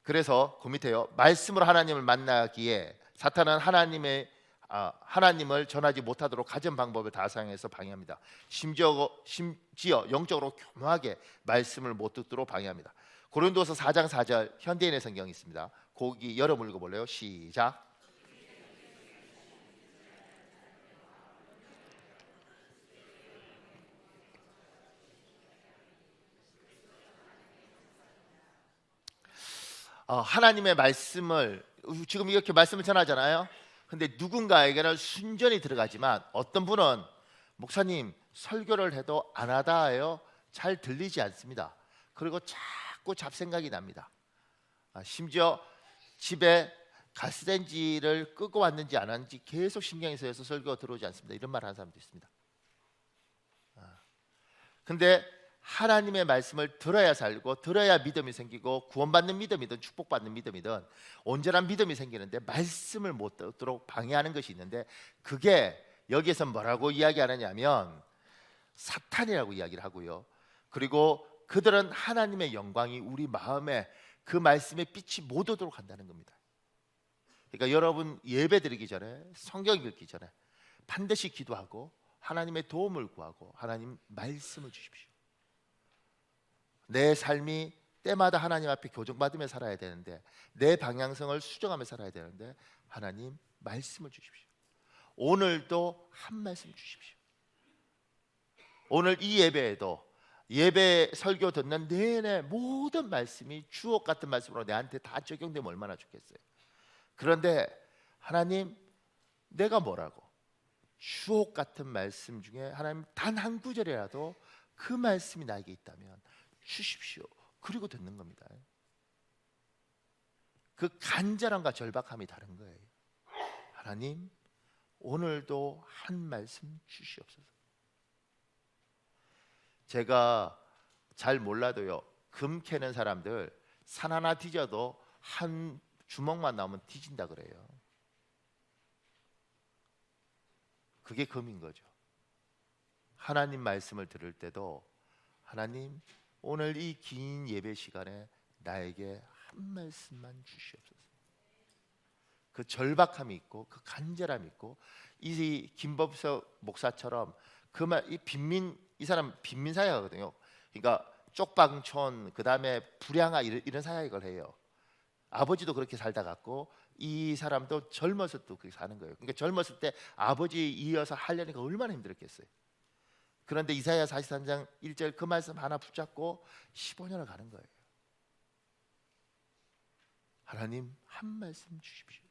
그래서 그 밑에요. 말씀으로 하나님을 만나기에 사탄은 하나님을 전하지 못하도록 가진 방법을 다 사용해서 방해합니다. 심지어 영적으로 교묘하게 말씀을 못 듣도록 방해합니다. 고린도서 4장 4절 현대인의 성경이 있습니다. 거기 여러분 읽어볼래요? 시작. 하나님의 말씀을 지금 이렇게 말씀을 전하잖아요. 근데 누군가에게는 순전히 들어가지만 어떤 분은 목사님 설교를 해도 안 하다요 잘 들리지 않습니다. 그리고 자꾸 잡생각이 납니다. 심지어 집에 가스레인지를 끄고 왔는지 안 왔는지 계속 신경이 쓰여서 설교가 들어오지 않습니다. 이런 말 하는 사람도 있습니다. 근데 하나님의 말씀을 들어야 살고 들어야 믿음이 생기고 구원받는 믿음이든 축복받는 믿음이든 온전한 믿음이 생기는데 말씀을 못 듣도록 방해하는 것이 있는데 그게 여기에서 뭐라고 이야기하느냐면 사탄이라고 이야기를 하고요. 그리고 그들은 하나님의 영광이 우리 마음에 그 말씀의 빛이 못 오도록 한다는 겁니다. 그러니까 여러분 예배 드리기 전에 성경 읽기 전에 반드시 기도하고 하나님의 도움을 구하고 하나님 말씀을 주십시오. 내 삶이 때마다 하나님 앞에 교정받으며 살아야 되는데 내 방향성을 수정하며 살아야 되는데 하나님 말씀을 주십시오. 오늘도 한 말씀 주십시오. 오늘 이 예배에도 예배 설교 듣는 내내 모든 말씀이 주옥 같은 말씀으로 내한테 다 적용되면 얼마나 좋겠어요. 그런데 하나님 내가 뭐라고 주옥 같은 말씀 중에 하나님 단 한 구절이라도 그 말씀이 나에게 있다면 주십시오. 그리고 듣는 겁니다. 그 간절함과 절박함이 다른 거예요. 하나님 오늘도 한 말씀 주시옵소서. 제가 잘 몰라도요, 금 캐는 사람들 산 하나 뒤져도 한 주먹만 나오면 뒤진다 그래요. 그게 금인 거죠. 하나님 말씀을 들을 때도 하나님, 오늘 이 긴 예배 시간에 나에게 한 말씀만 주시옵소서. 그 절박함이 있고 그 간절함이 있고, 이 김법석 목사처럼 그 말, 이 사람 빈민 사역하거든요. 그러니까 쪽방촌, 그 다음에 불량아, 이런 사역을 해요. 아버지도 그렇게 살다 갔고 이 사람도 젊었을 때 그렇게 사는 거예요. 그러니까 젊었을 때 아버지 이어서 하려니까 얼마나 힘들었겠어요. 그런데 이사야 43장 1절 그 말씀 하나 붙잡고 15년을 가는 거예요. 하나님, 한 말씀 주십시오.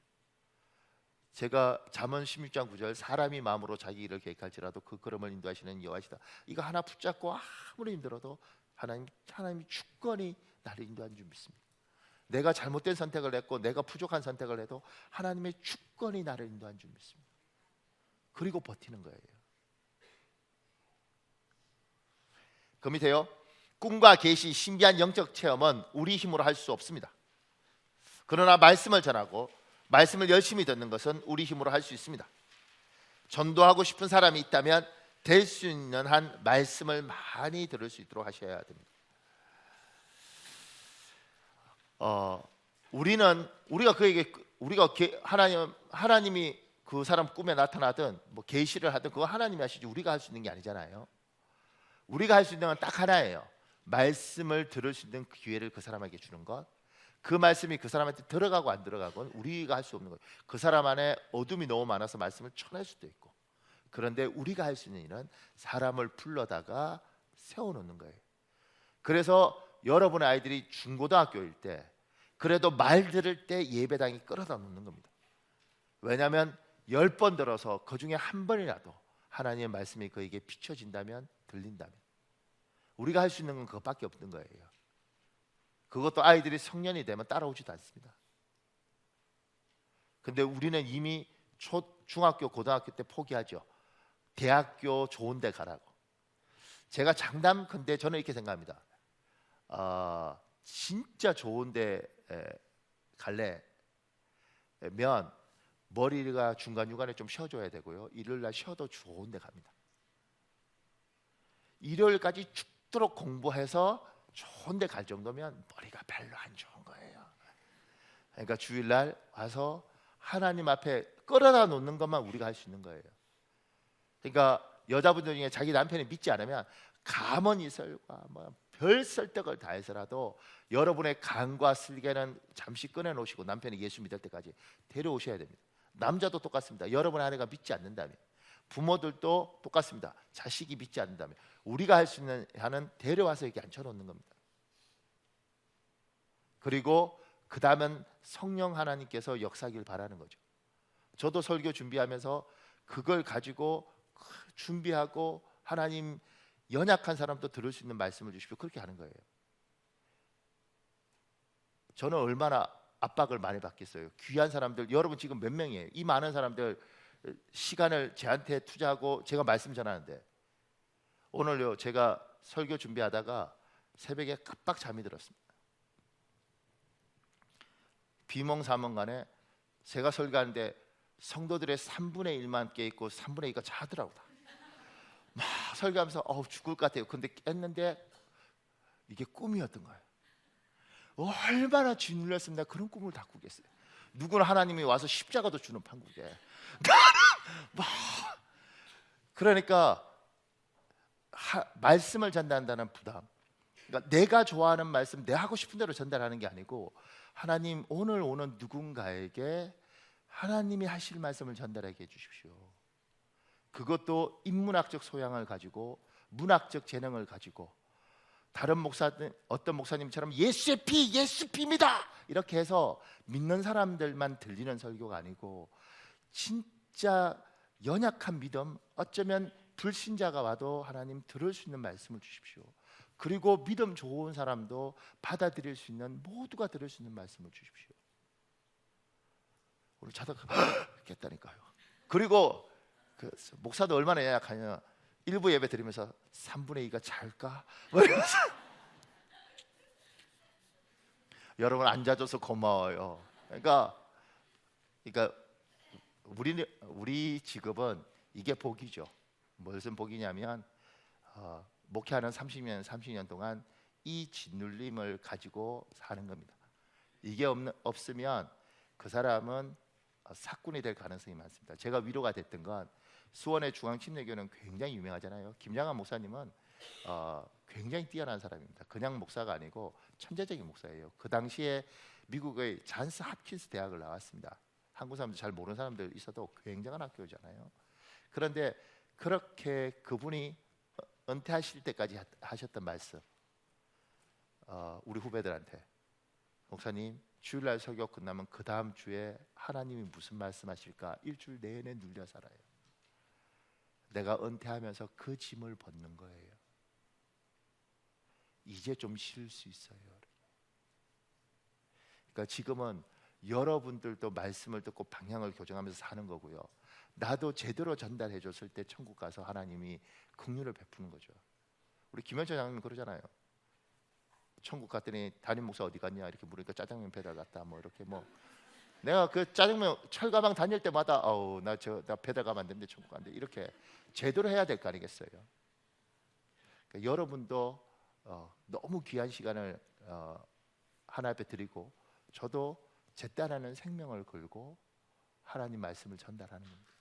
제가 잠언 16장 9절 사람이 마음으로 자기 일을 계획할지라도 그 걸음을 인도하시는 여호와시다, 이거 하나 붙잡고 아무리 힘들어도 하나님이 주권이 나를 인도하는 줄 믿습니다. 내가 잘못된 선택을 했고 내가 부족한 선택을 해도 하나님의 주권이 나를 인도하는 줄 믿습니다. 그리고 버티는 거예요. 그 밑에요, 꿈과 계시, 신비한 영적 체험은 우리 힘으로 할 수 없습니다. 그러나 말씀을 전하고 말씀을 열심히 듣는 것은 우리 힘으로 할 수 있습니다. 전도하고 싶은 사람이 있다면 될 수 있는 한 말씀을 많이 들을 수 있도록 하셔야 됩니다. 하나님이 그 사람 꿈에 나타나든 뭐 계시를 하든 그거 하나님이 하시지 우리가 할 수 있는 게 아니잖아요. 우리가 할 수 있는 건 딱 하나예요. 말씀을 들을 수 있는 기회를 그 사람에게 주는 것. 그 말씀이 그 사람한테 들어가고 안 들어가건 우리가 할 수 없는 거예요. 그 사람 안에 어둠이 너무 많아서 말씀을 쳐낼 수도 있고, 그런데 우리가 할 수 있는 일은 사람을 불러다가 세워놓는 거예요. 그래서 여러분의 아이들이 중고등학교일 때 그래도 말 들을 때 예배당에 끌어다 놓는 겁니다. 왜냐하면 10번 들어서 그 중에 한 번이라도 하나님의 말씀이 그에게 비춰진다면, 들린다면, 우리가 할 수 있는 건 그것밖에 없는 거예요. 그것도 아이들이 성년이 되면 따라오지도 않습니다. 근데 우리는 이미 중학교, 고등학교 때 포기하죠. 대학교 좋은 데 가라고. 제가 장담컨대 저는 이렇게 생각합니다. 진짜 좋은 데 갈래면 머리가 중간중간에 좀 쉬어줘야 되고요, 일요일날 쉬어도 좋은 데 갑니다. 일요일까지 죽도록 공부해서 좋은 데 갈 정도면 머리가 별로 안 좋은 거예요. 그러니까 주일날 와서 하나님 앞에 끌어다 놓는 것만 우리가 할 수 있는 거예요. 그러니까 여자분들 중에 자기 남편이 믿지 않으면 가만히 설과 별 설득을 다해서라도 여러분의 간과 슬개는 잠시 꺼내놓으시고 남편이 예수 믿을 때까지 데려오셔야 됩니다. 남자도 똑같습니다. 여러분의 아내가 믿지 않는다면, 부모들도 똑같습니다. 자식이 믿지 않는다면 우리가 할 수 있는 한은 데려와서 이렇게 앉혀놓는 겁니다. 그리고 그 다음은 성령 하나님께서 역사하길 바라는 거죠. 저도 설교 준비하면서 그걸 가지고 준비하고, 하나님 연약한 사람도 들을 수 있는 말씀을 주십시오, 그렇게 하는 거예요. 저는 얼마나 압박을 많이 받겠어요. 귀한 사람들, 여러분 지금 몇 명이에요? 이 많은 사람들 시간을 저한테 투자하고 제가 말씀 전하는데, 오늘요 제가 설교 준비하다가 새벽에 깜빡 잠이 들었습니다. 비몽사몽간에 제가 설교하는데 성도들의 3분의 1만 깨있고 3분의 2가 자더라고요. 막 설교하면서 죽을 것 같아요. 근데 깼는데 이게 꿈이었던 거예요. 얼마나 짓눌렸으면 내가 그런 꿈을 다 꾸겠어요. 누구나 하나님이 와서 십자가도 주는 판국에 막 그러니까 말씀을 전달한다는 부담, 그러니까 내가 좋아하는 말씀, 내가 하고 싶은 대로 전달하는 게 아니고, 하나님 오늘 오는 누군가에게 하나님이 하실 말씀을 전달하게 해주십시오. 그것도 인문학적 소양을 가지고, 문학적 재능을 가지고, 다른 어떤 목사님처럼 예수의 피, 예수 피입니다 이렇게 해서 믿는 사람들만 들리는 설교가 아니고, 진짜 연약한 믿음, 어쩌면 불신자가 와도 하나님 들을 수 있는 말씀을 주십시오. 그리고 믿음 좋은 사람도 받아들일 수 있는, 모두가 들을 수 있는 말씀을 주십시오. 오늘 자다가 깼다니까요. 그리고 그 목사도 얼마나 연약하냐, 일부 예배 드리면서 3분의 2가 잘까? 뭐 이러면서 여러분 앉아줘서 고마워요. 그러니까 우리 직업은 이게 복이죠. 무슨 복이냐면 목회하는 30년 동안 이 짓눌림을 가지고 사는 겁니다. 이게 없으면 그 사람은 사꾼이 될 가능성이 많습니다. 제가 위로가 됐던 건 수원의 중앙침례교는 굉장히 유명하잖아요. 김양한 목사님은 굉장히 뛰어난 사람입니다. 그냥 목사가 아니고 천재적인 목사예요. 그 당시에 미국의 잔스 홉킨스 대학을 나왔습니다. 한국 사람들 잘 모르는 사람들 있어도 굉장한 학교잖아요. 그런데 그렇게 그분이 은퇴하실 때까지 하셨던 말씀, 우리 후배들한테, 목사님 주일날 설교 끝나면 그 다음 주에 하나님이 무슨 말씀하실까 일주일 내내 눌려 살아요. 내가 은퇴하면서 그 짐을 벗는 거예요. 이제 좀 쉴 수 있어요. 그러니까 지금은 여러분들도 말씀을 듣고 방향을 교정하면서 사는 거고요. 나도 제대로 전달해 줬을 때 천국 가서 하나님이 긍휼을 베푸는 거죠. 우리 김현철 장님 그러잖아요. 천국 갔더니 담임 목사 어디 갔냐 이렇게 물으니까 짜장면 배달 갔다 뭐 이렇게 뭐 내가 그 짜장면 철가방 다닐 때마다 나 배달 가면 안 되는데 천국 간대 이렇게 제대로 해야 될 거 아니겠어요. 그러니까 여러분도 너무 귀한 시간을 하나 앞에 드리고 저도 제 딸하는 생명을 걸고 하나님 말씀을 전달하는 겁니다.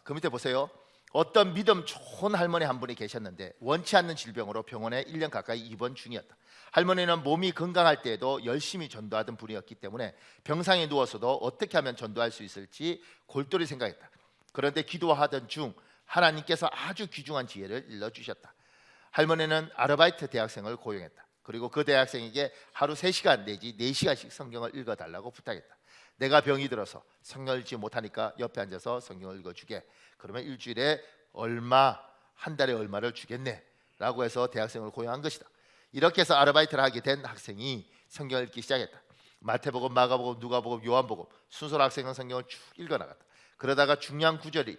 그 밑에 보세요. 어떤 믿음 좋은 할머니 한 분이 계셨는데 원치 않는 질병으로 병원에 1년 가까이 입원 중이었다. 할머니는 몸이 건강할 때에도 열심히 전도하던 분이었기 때문에 병상에 누워서도 어떻게 하면 전도할 수 있을지 골똘히 생각했다. 그런데 기도하던 중 하나님께서 아주 귀중한 지혜를 일러주셨다. 할머니는 아르바이트 대학생을 고용했다. 그리고 그 대학생에게 하루 3시간 내지 4시간씩 성경을 읽어달라고 부탁했다. 내가 병이 들어서 성경 읽지 못하니까 옆에 앉아서 성경을 읽어주게. 그러면 일주일에 얼마, 한 달에 얼마를 주겠네 라고 해서 대학생을 고용한 것이다. 이렇게 해서 아르바이트를 하게 된 학생이 성경을 읽기 시작했다. 마태복음, 마가복음, 누가복음, 요한복음 순서로 학생은 성경을 쭉 읽어나갔다. 그러다가 중요한 구절이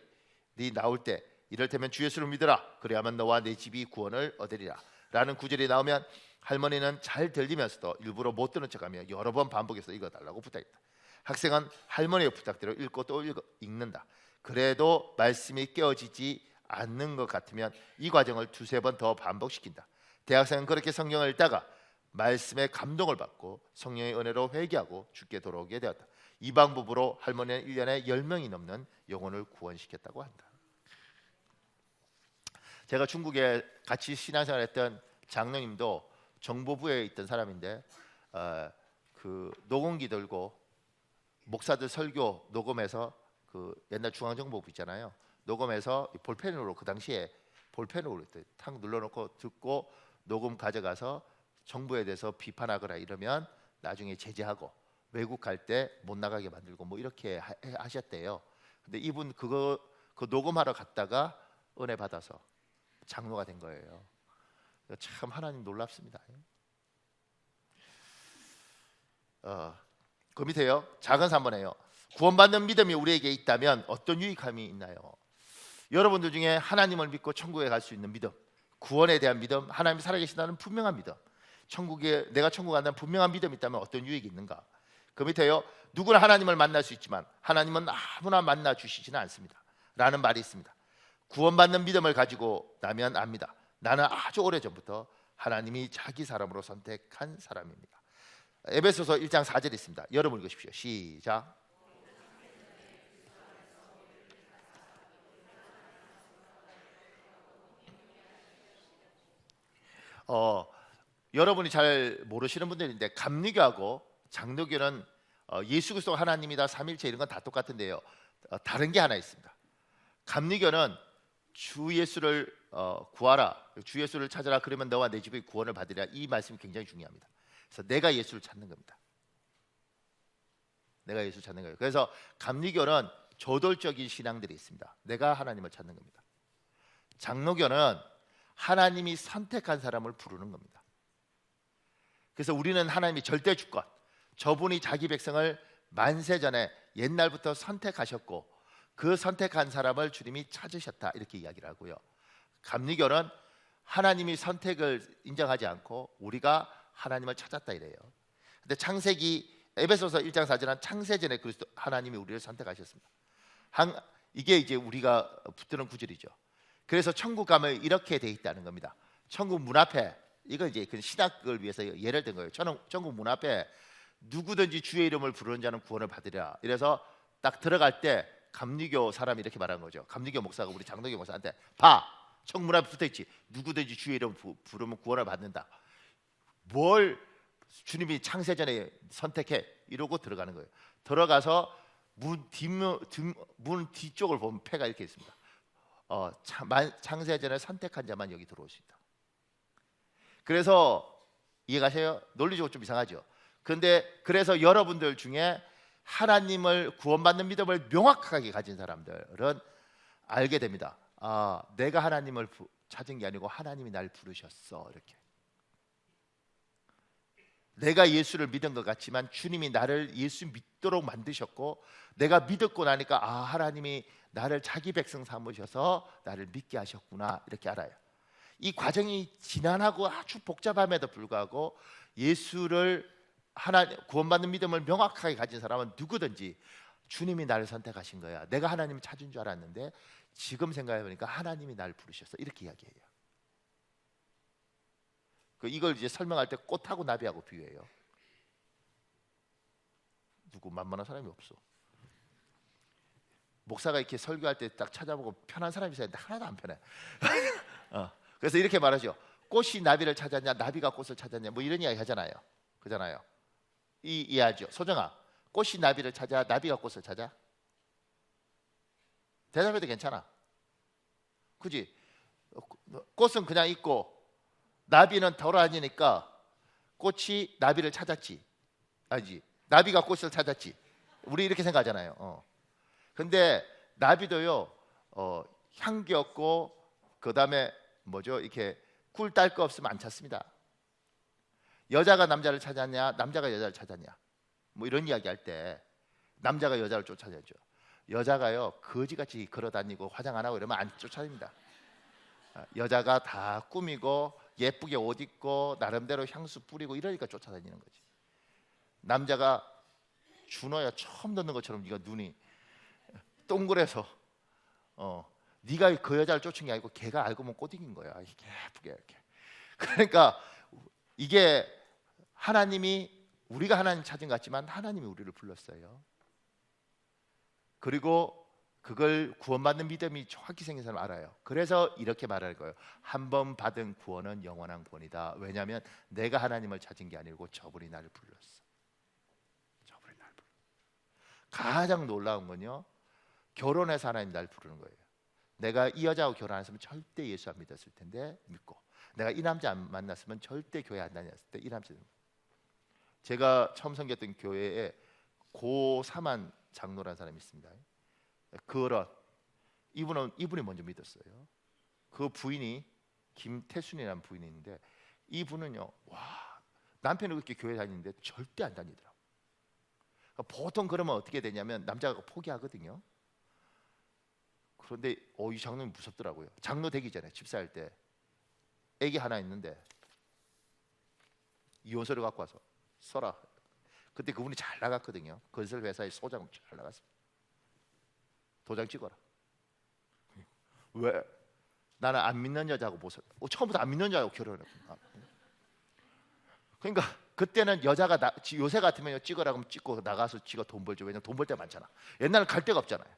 나올 때 이를테면 주 예수를 믿으라 그래야만 너와 내 집이 구원을 얻으리라 라는 구절이 나오면 할머니는 잘 들리면서도 일부러 못 듣는 척하며 여러 번 반복해서 읽어달라고 부탁했다. 학생은 할머니의 부탁대로 읽고 또 읽는다. 그래도 말씀이 깨어지지 않는 것 같으면 이 과정을 2-3번 더 반복시킨다. 대학생은 그렇게 성경을 읽다가 말씀에 감동을 받고 성령의 은혜로 회개하고 주께 돌아오게 되었다. 이 방법으로 할머니는 1년에 10명이 넘는 영혼을 구원시켰다고 한다. 제가 중국에 같이 신앙생활했던 장로님도 정보부에 있던 사람인데 그 녹음기 들고 목사들 설교 녹음해서 그 옛날 중앙정보부 있잖아요. 녹음해서 볼펜으로 그 당시에 볼펜으로 탁 눌러놓고 듣고 녹음 가져가서 정부에 대해서 비판하거나 이러면 나중에 제재하고 외국 갈 때 못 나가게 만들고 뭐 이렇게 하셨대요. 근데 이분 그 녹음하러 갔다가 은혜 받아서 장로가 된 거예요. 참 하나님 놀랍습니다. 그 밑에요. 작은 3번에요. 구원받는 믿음이 우리에게 있다면 어떤 유익함이 있나요? 여러분들 중에 하나님을 믿고 천국에 갈 수 있는 믿음, 구원에 대한 믿음, 하나님이 살아계신다는 분명한 믿음, 내가 천국 간다는 분명한 믿음이 있다면 어떤 유익이 있는가? 그 밑에요. 누구나 하나님을 만날 수 있지만 하나님은 아무나 만나 주시지는 않습니다 라는 말이 있습니다. 구원받는 믿음을 가지고 나면 압니다. 나는 아주 오래전부터 하나님이 자기 사람으로 선택한 사람입니다. 에베소서 1장 4절이 있습니다. 여러분 읽으십시오. 시작. 여러분이 잘 모르시는 분들인데 감리교하고 장로교는 예수 그리스도가 하나님이다 삼일체 이런 건 다 똑같은데요. 다른 게 하나 있습니다. 감리교는 주 예수를 구하라, 주 예수를 찾아라 그러면 너와 내 집이 구원을 받으리라. 이 말씀이 굉장히 중요합니다. 그래서 내가 예수를 찾는 겁니다. 내가 예수를 찾는 거예요. 그래서 감리교는 저돌적인 신앙들이 있습니다. 내가 하나님을 찾는 겁니다. 장로교는 하나님이 선택한 사람을 부르는 겁니다. 그래서 우리는 하나님이 절대 주권, 저분이 자기 백성을 만세 전에 옛날부터 선택하셨고 그 선택한 사람을 주님이 찾으셨다 이렇게 이야기를 하고요. 감리교는 하나님이 선택을 인정하지 않고 우리가 하나님을 찾았다 이래요. 근데 창세기 에베소서 1장 4절은 창세전에 그리스도 하나님이 우리를 선택하셨습니다. 이게 이제 우리가 붙드는 구절이죠. 그래서 천국 가면 이렇게 돼 있다는 겁니다. 천국 문 앞에, 이거 이제 그 신학을 위해서 예를 든 거예요. 천국 문 앞에 누구든지 주의 이름을 부르는 자는 구원을 받으리라. 이래서 딱 들어갈 때 감리교 사람이 이렇게 말하는 거죠. 감리교 목사가 우리 장로교 목사한테 봐, 천국 문 앞에 붙어 있지. 누구든지 주의 이름 부르면 구원을 받는다. 뭘 주님이 창세전에 선택해 이러고 들어가는 거예요. 들어가서 문 뒤쪽을 보면 패가 이렇게 있습니다. 창세전에 선택한 자만 여기 들어올 수 있다. 그래서 이해가세요? 논리적으로 좀 이상하죠. 그런데 그래서 여러분들 중에 하나님을 구원받는 믿음을 명확하게 가진 사람들은 알게 됩니다. 내가 하나님을 찾은 게 아니고 하나님이 날 부르셨어. 이렇게 내가 예수를 믿은 것 같지만 주님이 나를 예수 믿도록 만드셨고, 내가 믿었고 나니까 하나님이 나를 자기 백성 삼으셔서 나를 믿게 하셨구나 이렇게 알아요. 이 과정이 지난하고 아주 복잡함에도 불구하고 예수를 구원받는 믿음을 명확하게 가진 사람은 누구든지 주님이 나를 선택하신 거야. 내가 하나님을 찾은 줄 알았는데 지금 생각해 보니까 하나님이 나를 부르셨어. 이렇게 이야기해요. 이걸 이제 설명할 때 꽃하고 나비하고 비유해요. 누구 만만한 사람이 없어. 목사가 이렇게 설교할 때 딱 찾아보고 편한 사람이 있어야 되는데 하나도 안 편해. 그래서 이렇게 말하죠. 꽃이 나비를 찾았냐, 나비가 꽃을 찾았냐, 뭐 이런 이야기 하잖아요. 그잖아요. 이해하죠. 소정아, 꽃이 나비를 찾아, 나비가 꽃을 찾아? 대답해도 괜찮아. 그지? 꽃은 그냥 있고 나비는 돌아다니니까 꽃이 나비를 찾았지. 아니지. 나비가 꽃을 찾았지. 우리 이렇게 생각하잖아요. 근데 나비도요, 향기 없고 그다음에 뭐죠? 이렇게 꿀 딸 거 없으면 안 찾습니다. 여자가 남자를 찾았냐, 남자가 여자를 찾았냐, 뭐 이런 이야기 할 때 남자가 여자를 쫓아다니죠. 여자가요 거지같이 걸어다니고 화장 안 하고 이러면 안 쫓아다닙니다. 여자가 다 꾸미고 예쁘게 옷 입고 나름대로 향수 뿌리고 이러니까 쫓아다니는 거지. 남자가 준호야 처음 듣는 것처럼 네가 눈이 동그래서 네가 그 여자를 쫓은 게 아니고 걔가 알고 보면 꽃이긴 거야. 이렇게 예쁘게 이렇게. 그러니까 이게 하나님이, 우리가 하나님 찾은 것 같지만 하나님이 우리를 불렀어요. 그리고 그걸 구원받는 믿음이 정확히 생긴 사람 알아요. 그래서 이렇게 말할 거예요. 한 번 받은 구원은 영원한 구원이다. 왜냐하면 내가 하나님을 찾은 게 아니고 저분이 나를 불렀어. 저분이 나를 불렀어. 가장 놀라운 건요, 결혼해서 하나님 날 부르는 거예요. 내가 이 여자하고 결혼했으면 절대 예수 안 믿었을 텐데 믿고, 내가 이 남자 안 만났으면 절대 교회 안 다녔을 때 이 남자. 제가 처음 섬겼던 교회에 고사만 장로라는 사람이 있습니다. 그런 이분이 먼저 믿었어요. 그 부인이 김태순이라는 부인이 있는데 이분은요, 와, 남편이 그렇게 교회 다니는데 절대 안 다니더라고. 그러니까 보통 그러면 어떻게 되냐면 남자가 포기하거든요. 그런데 이 장로님 무섭더라고요. 장로 되기 전에 집사할 때 애기 하나 있는데 이혼서를 갖고 와서 써라. 그때 그분이 잘 나갔거든요. 건설 회사의 소장 잘 나갔습니다. 도장 찍어라. 왜? 나는 안 믿는 여자하고 못 살. 처음부터 안 믿는 여자하고 결혼했구나. 그러니까 그때는 여자가 요새 같으면 찍으라 그러면 찍고 나가서 지가 돈 벌죠. 왜냐면 돈 벌 때 많잖아. 옛날은 갈 데가 없잖아요.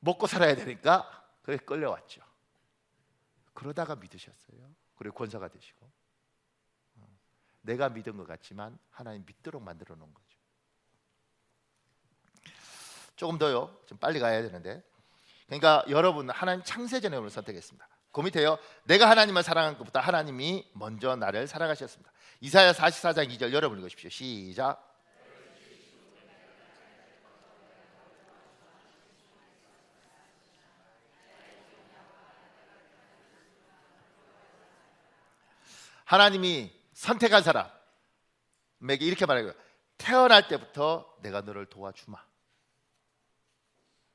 먹고 살아야 되니까 그래 끌려왔죠. 그러다가 믿으셨어요. 그리고 권사가 되시고. 내가 믿은 것 같지만 하나님 믿도록 만들어 놓은 거죠. 조금 더요. 좀 빨리 가야 되는데. 그러니까 여러분 하나님 창세전에 오늘 선택했습니다. 그 밑에요. 내가 하나님을 사랑한 것보다 하나님이 먼저 나를 사랑하셨습니다. 이사야 44장 2절 여러분 읽으십시오. 시작. 하나님이 선택한 사람에게 이렇게 말해요. 태어날 때부터 내가 너를 도와주마.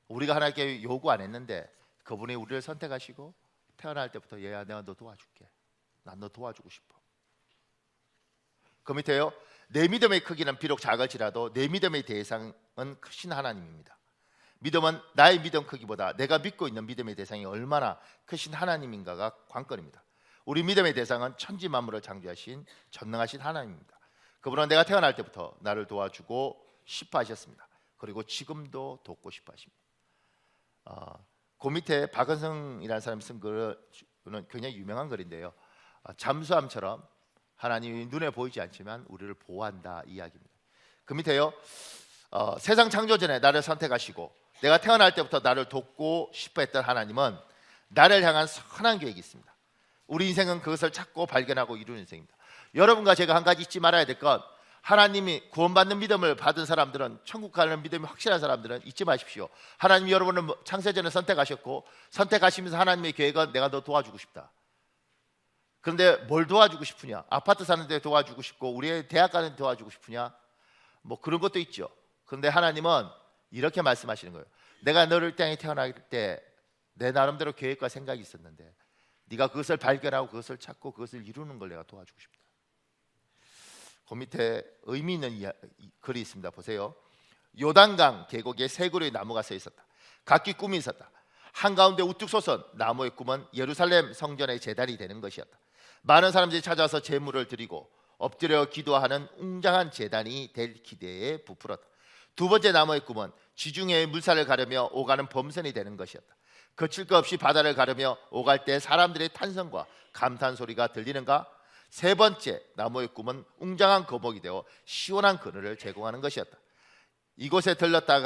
우리가 하나님께 요구 안 했는데 그분이 우리를 선택하시고 태어날 때부터 얘야 내가 너 도와줄게. 난 너 도와주고 싶어. 그 밑에요. 내 믿음의 크기는 비록 작을지라도 내 믿음의 대상은 크신 하나님입니다. 믿음은 나의 믿음 크기보다 내가 믿고 있는 믿음의 대상이 얼마나 크신 하나님인가가 관건입니다. 우리 믿음의 대상은 천지 만물을 창조하신 전능하신 하나님입니다. 그분은 내가 태어날 때부터 나를 도와주고 싶어 하셨습니다. 그리고 지금도 돕고 싶어 하십니다. 그 밑에 박은성이라는 사람이 쓴 글은 굉장히 유명한 글인데요. 잠수함처럼 하나님이 눈에 보이지 않지만 우리를 보호한다 이야기입니다. 그 밑에요. 세상 창조 전에 나를 선택하시고 내가 태어날 때부터 나를 돕고 싶어 했던 하나님은 나를 향한 선한 계획이 있습니다. 우리 인생은 그것을 찾고 발견하고 이루는 인생입니다. 여러분과 제가 한 가지 잊지 말아야 될 건, 하나님이 구원받는 믿음을 받은 사람들은, 천국 가는 믿음이 확실한 사람들은 잊지 마십시오. 하나님이 여러분을 창세전에 선택하셨고 선택하시면서 하나님의 계획은 내가 너 도와주고 싶다. 그런데 뭘 도와주고 싶으냐? 아파트 사는 데 도와주고 싶고 우리의 대학 가는 데 도와주고 싶으냐? 뭐 그런 것도 있죠. 그런데 하나님은 이렇게 말씀하시는 거예요. 내가 너를 땅에 태어날 때 내 나름대로 계획과 생각이 있었는데 네가 그것을 발견하고 그것을 찾고 그것을 이루는 걸 내가 도와주고 싶다. 그 밑에 의미 있는 글이 있습니다. 보세요. 요단강 계곡에 세 그루의 나무가 서 있었다. 각기 꿈이 있었다. 한가운데 우뚝 솟은 나무의 꿈은 예루살렘 성전의 제단이 되는 것이었다. 많은 사람들이 찾아와서 제물을 드리고 엎드려 기도하는 웅장한 제단이 될 기대에 부풀었다. 두 번째 나무의 꿈은 지중해의 물살을 가르며 오가는 범선이 되는 것이었다. 거칠 것 없이 바다를 가르며 오갈 때 사람들의 탄성과 감탄 소리가 들리는가? 세 번째 나무의 꿈은 웅장한 거목이 되어 시원한 그늘을 제공하는 것이었다. 이곳에 들렀다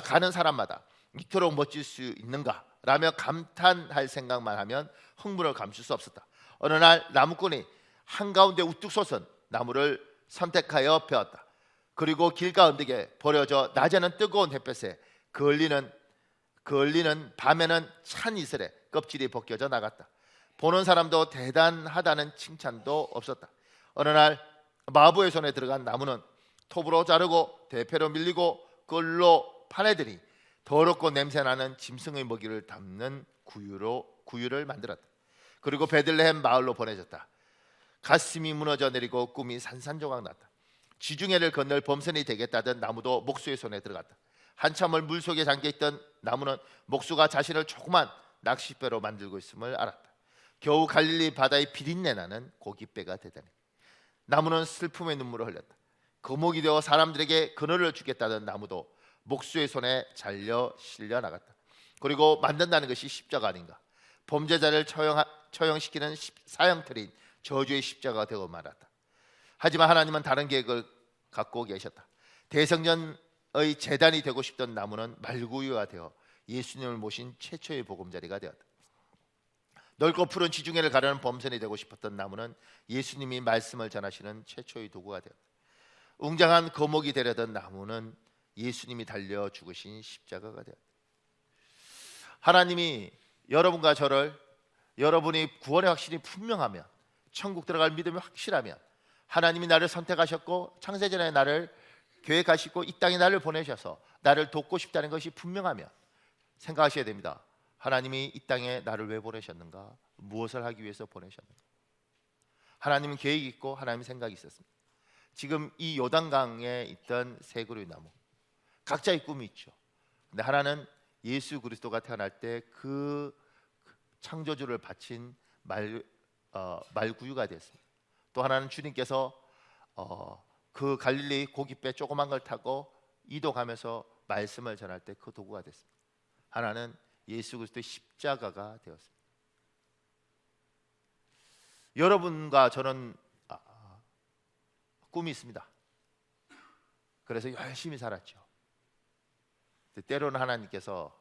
가는 사람마다 이토록 멋질 수 있는가? 라며 감탄할 생각만 하면 흥분을 감출 수 없었다. 어느 날 나무꾼이 한가운데 우뚝 솟은 나무를 선택하여 베었다. 그리고 길가 언덕에 버려져 낮에는 뜨거운 햇볕에 그을리는 밤에는 찬 이슬에 껍질이 벗겨져 나갔다. 보는 사람도 대단하다는 칭찬도 없었다. 어느 날 마부의 손에 들어간 나무는 톱으로 자르고 대패로 밀리고 끌로 파내더니 더럽고 냄새나는 짐승의 먹이를 담는 구유를 만들었다. 그리고 베들레헴 마을로 보내졌다. 가슴이 무너져 내리고 꿈이 산산조각 났다. 지중해를 건널 범선이 되겠다던 나무도 목수의 손에 들어갔다. 한참을 물속에 잠겨있던 나무는 목수가 자신을 조그만 낚싯배로 만들고 있음을 알았다. 겨우 갈릴리 바다의 비린내 나는 고깃배가 되다니. 나무는 슬픔의 눈물을 흘렸다. 거목이 되어 사람들에게 그늘을 주겠다던 나무도 목수의 손에 잘려 실려 나갔다. 그리고 만든다는 것이 십자가 아닌가? 범죄자를 처형시키는 사형틀인 저주의 십자가가 되어 말았다. 하지만 하나님은 다른 계획을 갖고 계셨다. 대성전의 제단이 되고 싶던 나무는 말구유가 되어 예수님을 모신 최초의 보금자리가 되었다. 넓고 푸른 지중해를 가르는 범선이 되고 싶었던 나무는 예수님이 말씀을 전하시는 최초의 도구가 되었다. 웅장한 거목이 되려던 나무는 예수님이 달려 죽으신 십자가가 되었다. 하나님이 여러분과 저를, 여러분이 구원의 확신이 분명하면, 천국 들어갈 믿음이 확실하면, 하나님이 나를 선택하셨고 창세전에 나를 계획하시고 이 땅에 나를 보내셔서 나를 돕고 싶다는 것이 분명하면 생각하셔야 됩니다. 하나님이 이 땅에 나를 왜 보내셨는가? 무엇을 하기 위해서 보내셨는가? 하나님은 계획이 있고 하나님의 생각이 있었습니다. 지금 이 요단강에 있던 세 그루의 나무, 각자의 꿈이 있죠. 근데 하나는 예수 그리스도가 태어날 때 그 창조주를 바친 말구유가 되었습니다. 또 하나는 주님께서 그 갈릴리 고깃배 조그만 걸 타고 이동하면서 말씀을 전할 때 그 도구가 됐습니다. 하나는 예수 그리스도의 십자가가 되었습니다. 여러분과 저는 꿈이 있습니다. 그래서 열심히 살았죠. 때로는 하나님께서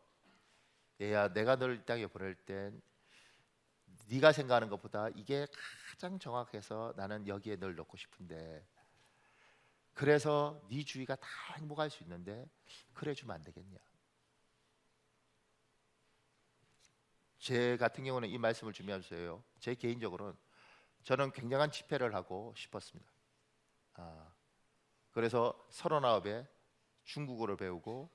얘야 내가 너를 이 땅에 보낼 땐 네가 생각하는 것보다 이게 가장 정확해서 나는 여기에 널 넣고 싶은데, 그래서 네 주위가 다 행복할 수 있는데 그래 주면 안 되겠냐? 제 같은 경우는 이 말씀을 준비하면서요, 제 개인적으로는 저는 굉장한 집회를 하고 싶었습니다. 그래서 39에 중국어를 배우고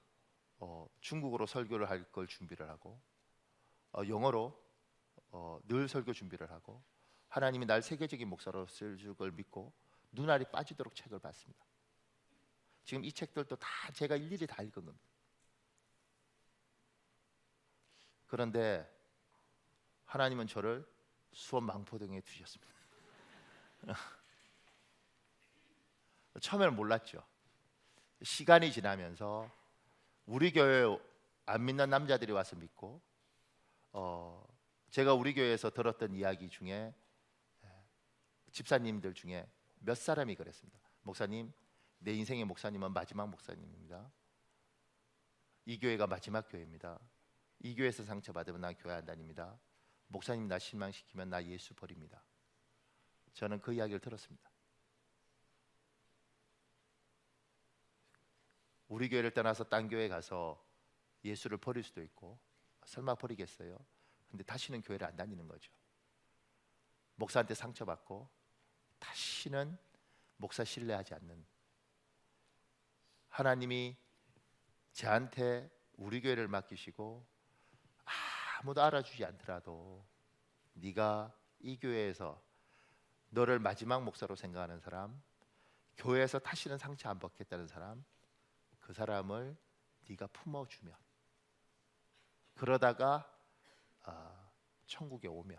중국어로 설교를 할 걸 준비를 하고 영어로 늘 설교 준비를 하고 하나님이 날 세계적인 목사로 쓸 걸 믿고 눈알이 빠지도록 책을 봤습니다. 지금 이 책들도 다 제가 일일이 다 읽은 겁니다. 그런데 하나님은 저를 수원 망포동에 두셨습니다. 처음에는 몰랐죠. 시간이 지나면서 우리 교회 안 믿는 남자들이 와서 믿고 제가 우리 교회에서 들었던 이야기 중에 집사님들 중에 몇 사람이 그랬습니다. 목사님, 내 인생의 목사님은 마지막 목사님입니다. 이 교회가 마지막 교회입니다. 이 교회에서 상처받으면 나 교회 안 다닙니다. 목사님 나 실망시키면 나 예수 버립니다. 저는 그 이야기를 들었습니다. 우리 교회를 떠나서 딴 교회 가서 예수를 버릴 수도 있고 설마 버리겠어요? 근데 다시는 교회를 안 다니는 거죠. 목사한테 상처받고 다시는 목사 신뢰하지 않는, 하나님이 저한테 우리 교회를 맡기시고 아무도 알아주지 않더라도 네가 이 교회에서 너를 마지막 목사로 생각하는 사람, 교회에서 다시는 상처 안 받겠다는 사람, 그 사람을 네가 품어주면, 그러다가 천국에 오면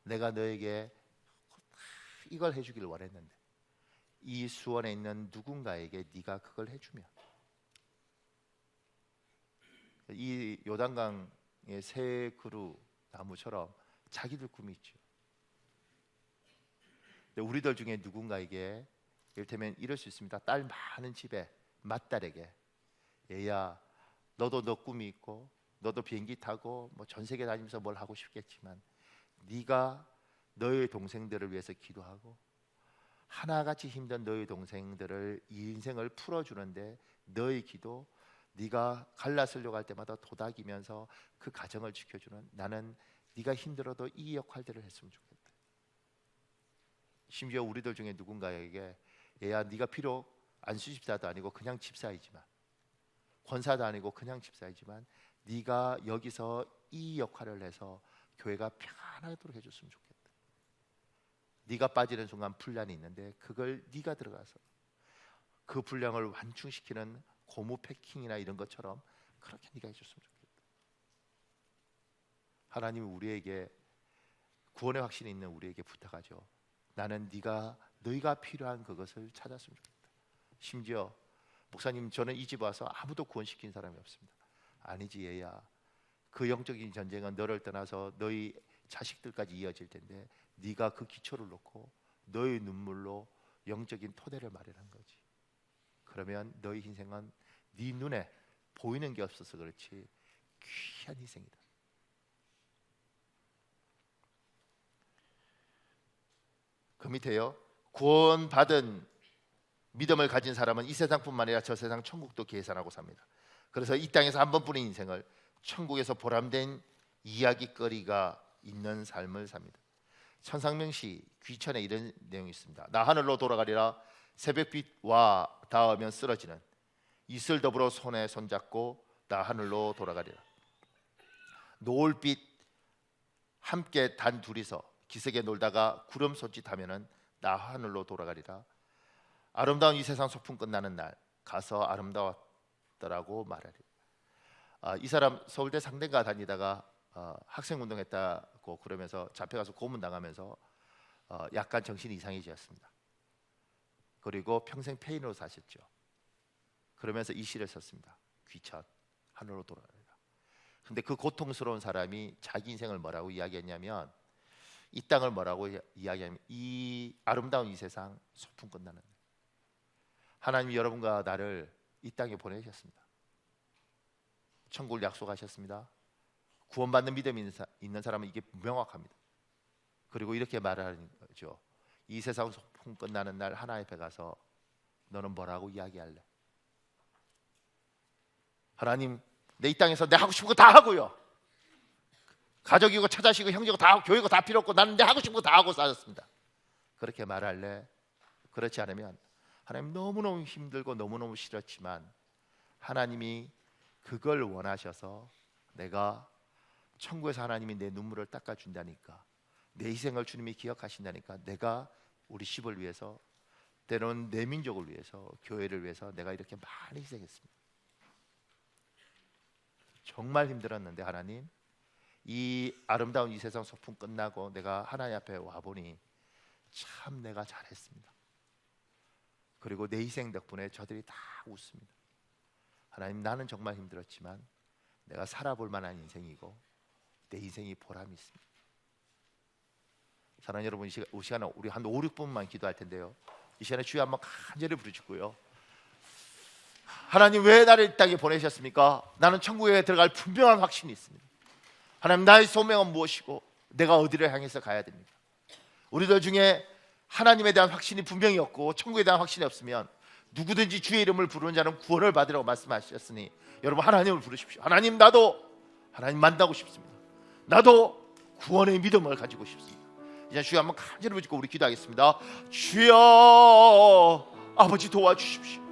내가 너에게 이걸 해주기를 원했는데 이 수원에 있는 누군가에게 네가 그걸 해주면, 이 요단강의 새 그루 나무처럼 자기들 꿈이 있죠. 근데 우리들 중에 누군가에게 이를테면 이럴 수 있습니다. 딸 많은 집에 맏딸에게 얘야 너도 너 꿈이 있고 너도 비행기 타고 뭐 전 세계 다니면서 뭘 하고 싶겠지만 네가 너의 동생들을 위해서 기도하고 하나같이 힘든 너의 동생들을 이 인생을 풀어주는데 너의 기도, 네가 갈라서려고 할 때마다 도닥이면서 그 가정을 지켜주는, 나는 네가 힘들어도 이 역할들을 했으면 좋겠다. 심지어 우리들 중에 누군가에게 얘야 네가 비록 안수집사도 아니고 그냥 집사이지만, 권사도 아니고 그냥 집사이지만 네가 여기서 이 역할을 해서 교회가 평안하도록 해줬으면 좋겠다. 네가 빠지는 순간 분란이 있는데 그걸 네가 들어가서 그 분량을 완충시키는 고무 패킹이나 이런 것처럼 그렇게 네가 해줬으면 좋겠다. 하나님이 우리에게 구원의 확신이 있는 우리에게 부탁하죠. 나는 너희가 필요한 그것을 찾았으면 좋겠다. 심지어 목사님 저는 이 집 와서 아무도 구원시킨 사람이 없습니다. 아니지 얘야, 그 영적인 전쟁은 너를 떠나서 너희 자식들까지 이어질 텐데 네가 그 기초를 놓고 너의 눈물로 영적인 토대를 마련한 거지. 그러면 너희 인생은 네 눈에 보이는 게 없어서 그렇지 귀한 희생이다. 그 밑에요, 구원받은 믿음을 가진 사람은 이 세상뿐만 아니라 저 세상 천국도 계산하고 삽니다. 그래서 이 땅에서 한 번뿐인 인생을 천국에서 보람된 이야기거리가 있는 삶을 삽니다. 천상명시 귀천에 이런 내용이 있습니다. 나 하늘로 돌아가리라. 새벽빛 와 닿으면 쓰러지는 이슬 더불어 손에 손잡고 나 하늘로 돌아가리라. 노을빛 함께 단 둘이서 기슭에 놀다가 구름 손짓하면은 나 하늘로 돌아가리라. 아름다운 이 세상 소풍 끝나는 날 가서 아름다웠더라고 말하리라. 이 사람 서울대 상대가 다니다가 학생 운동했다고 그러면서 잡혀가서 고문 당하면서 약간 정신이 이상해졌습니다. 그리고 평생 폐인으로 사셨죠. 그러면서 이 시를 썼습니다. 귀천 하늘로 돌아가리라. 근데 그 고통스러운 사람이 자기 인생을 뭐라고 이야기했냐면, 이 땅을 뭐라고 이야기하면 이 아름다운 이 세상 소풍 끝나는, 하나님이 여러분과 나를 이 땅에 보내셨습니다. 천국을 약속하셨습니다. 구원받는 믿음이 있는 사람은 이게 명확합니다. 그리고 이렇게 말하는 거죠. 이 세상 소풍 끝나는 날 하나님 앞에 가서 너는 뭐라고 이야기할래? 하나님, 내 이 땅에서 내 하고 싶은 거 다 하고요. 가족이고 처자식이고 형제고 다 하고 교회고 다 필요 없고 나는 내 하고 싶은 거 다 하고 살았습니다. 그렇게 말할래? 그렇지 않으면 하나님 너무너무 힘들고 너무너무 싫었지만 하나님이 그걸 원하셔서 내가 천국에서 하나님이 내 눈물을 닦아준다니까, 내 희생을 주님이 기억하신다니까 내가 우리 집을 위해서, 때로는 내 민족을 위해서, 교회를 위해서 내가 이렇게 많이 희생했습니다. 정말 힘들었는데 하나님, 이 아름다운 이 세상 소풍 끝나고 내가 하나님 앞에 와보니 참 내가 잘했습니다. 그리고 내 희생 덕분에 저들이 다 웃습니다. 하나님, 나는 정말 힘들었지만 내가 살아볼 만한 인생이고 내 인생이 보람이 있습니다. 사랑하는 여러분, 이 시간에 우리 한 5, 6분만 기도할 텐데요, 이 시간에 주여 한번 간절히 부르짖고요. 하나님, 왜 나를 이 땅에 보내셨습니까? 나는 천국에 들어갈 분명한 확신이 있습니다. 하나님, 나의 소명은 무엇이고 내가 어디를 향해서 가야 됩니까? 우리들 중에 하나님에 대한 확신이 분명히 없고 천국에 대한 확신이 없으면 누구든지 주의 이름을 부르는 자는 구원을 받으라고 말씀하셨으니, 여러분 하나님을 부르십시오. 하나님, 나도 하나님 만나고 싶습니다. 나도 구원의 믿음을 가지고 싶습니다. 이제 주여 한번 간절히 부르짖고 우리 기도하겠습니다. 주여, 아버지 도와주십시오.